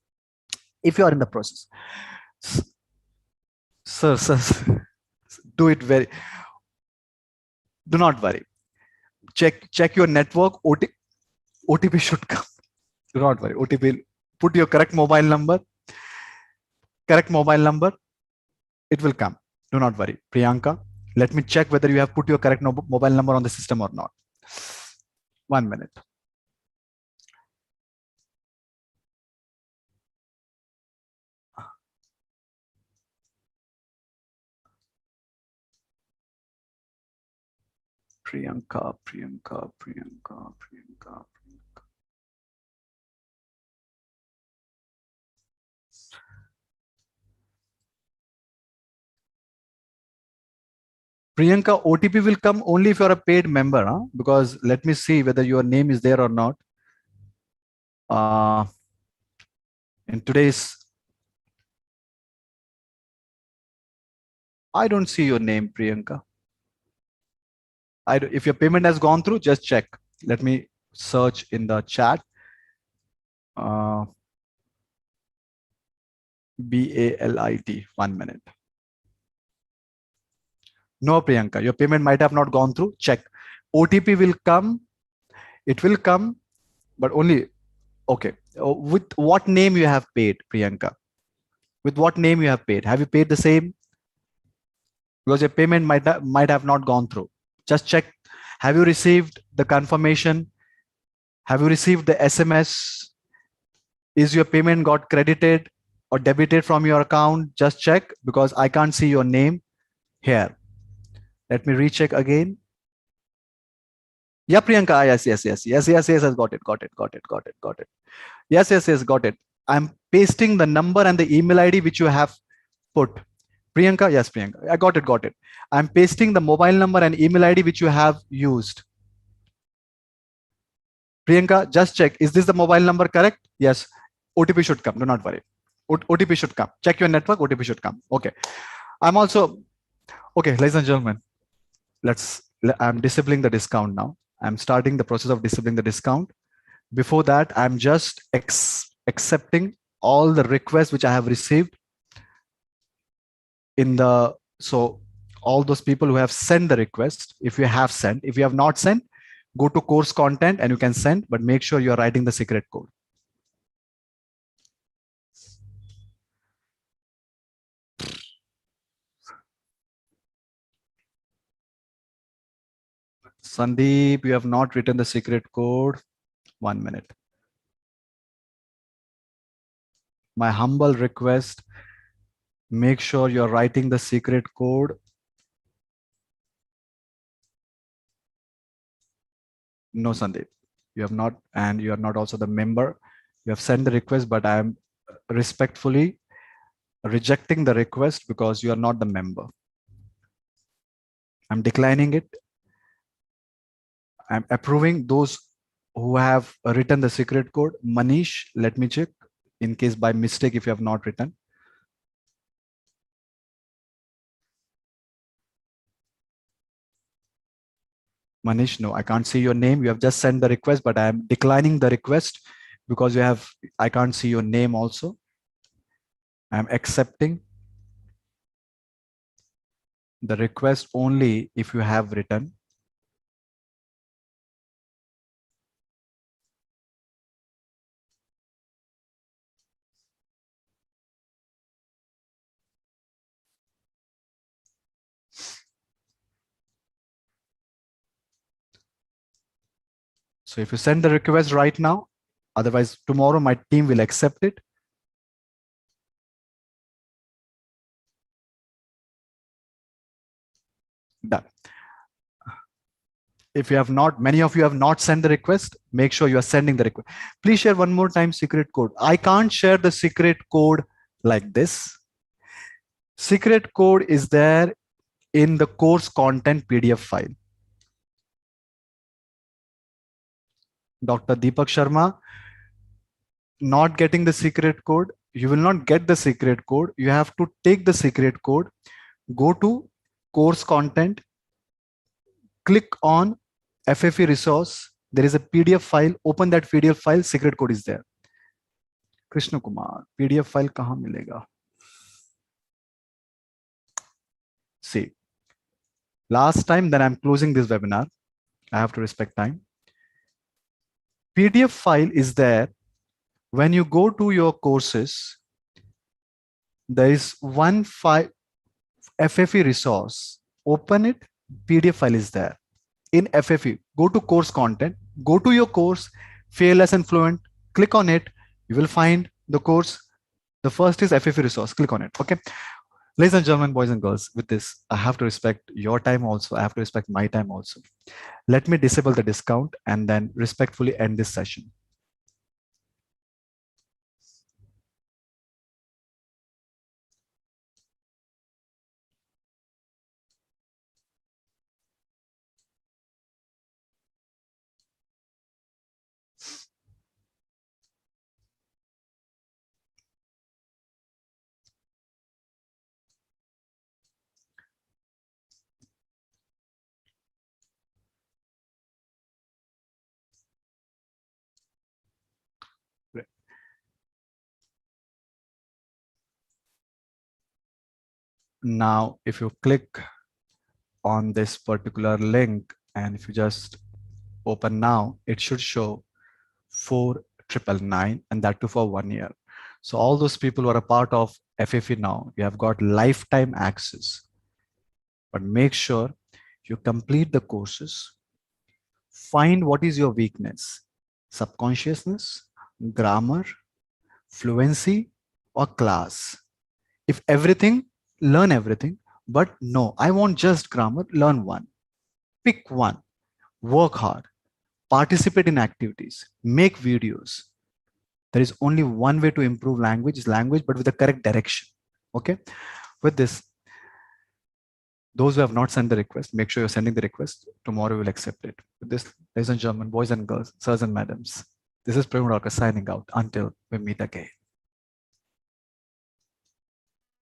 If you are in the process, sir, do it very, do not worry. Check your network. OTP should come. Do not worry. OTP, put your correct mobile number. Correct mobile number. It will come. Do not worry. Priyanka, let me check whether you have put your correct mobile number on the system or not. 1 minute. Priyanka. Priyanka, OTP will come only if you're a paid member, huh? Because let me see whether your name is there or not. In today's, I don't see your name, Priyanka. If your payment has gone through, just check. Let me search in the chat. BALIT. 1 minute. No, Priyanka, your payment might have not gone through. Check. OTP will come. It will come, but only, okay. With what name you have paid, Priyanka? With what name you have paid? Have you paid the same? Because your payment might have not gone through. Just check. Have you received the confirmation? Have you received the SMS? Is your payment got credited or debited from your account? Just check, because I can't see your name here. Let me recheck again. Yeah, Priyanka. Yes. Got it. Yes, got it. I'm pasting the number and the email ID which you have put. Priyanka, yes, Priyanka. I got it. I'm pasting the mobile number and email ID which you have used. Priyanka, just check. Is this the mobile number correct? Yes. OTP should come. Do not worry. OTP should come. Check your network. OTP should come. Okay. I'm also, okay, ladies and gentlemen, I'm disabling the discount now. I'm starting the process of disabling the discount. Before that, I'm just accepting all the requests which I have received in the, so all those people who have sent the request, if you have sent, if you have not sent, Go to course content and you can send, but make sure you're writing the secret code. Sandeep, you have not written the secret code. 1 minute. My humble request, make sure you're writing the secret code. No, Sandeep, you have not, and you are not also the member. You have sent the request, but I am respectfully rejecting the request because you are not the member. I'm declining it. I'm approving those who have written the secret code. Manish, let me check in case by mistake if you have not written. Manish, no, I can't see your name. You have just sent the request, but I am declining the request because I can't see your name also. I'm accepting the request only if you have written. So if you send the request right now, otherwise tomorrow my team will accept it. Done. If you have not, many of you have not sent the request, make sure you are sending the request. Please share one more time secret code. I can't share the secret code like this. Secret code is there in the course content PDF file. Dr. Deepak Sharma, not getting the secret code. You will not get the secret code. You have to take the secret code, go to course content, click on FFE resource. There is a PDF file. Open that PDF file. Secret code is there. Krishna Kumar, PDF file kahan milega? See, last time, then I'm closing this webinar. I have to respect time. PDF file is there. When you go to your courses, there is one file, FFE resource. Open it. PDF file is there. In FFE, go to course content, go to your course, Fearless and Fluent, click on it. You will find the course. The first is FFE resource. Click on it. Okay. Ladies and gentlemen, boys and girls, with this, I have to respect your time also. I have to respect my time also. Let me disable the discount and then respectfully end this session. Now, if you click on this particular link and if you just open now, it should show 4,999 and that too for 1 year. So all those people who are a part of FFE now, you have got lifetime access. But make sure you complete the courses. Find what is your weakness: subconsciousness, grammar, fluency, or class. If everything, learn everything. But no, I want just grammar, learn one. Pick one, work hard, participate in activities, make videos. There is only one way to improve language, is language, but with the correct direction. Okay. With this, those who have not sent the request, make sure you're sending the request. Tomorrow we'll accept it. With this, ladies and gentlemen, boys and girls, sirs and madams, this is Prem Rocker signing out until we meet again.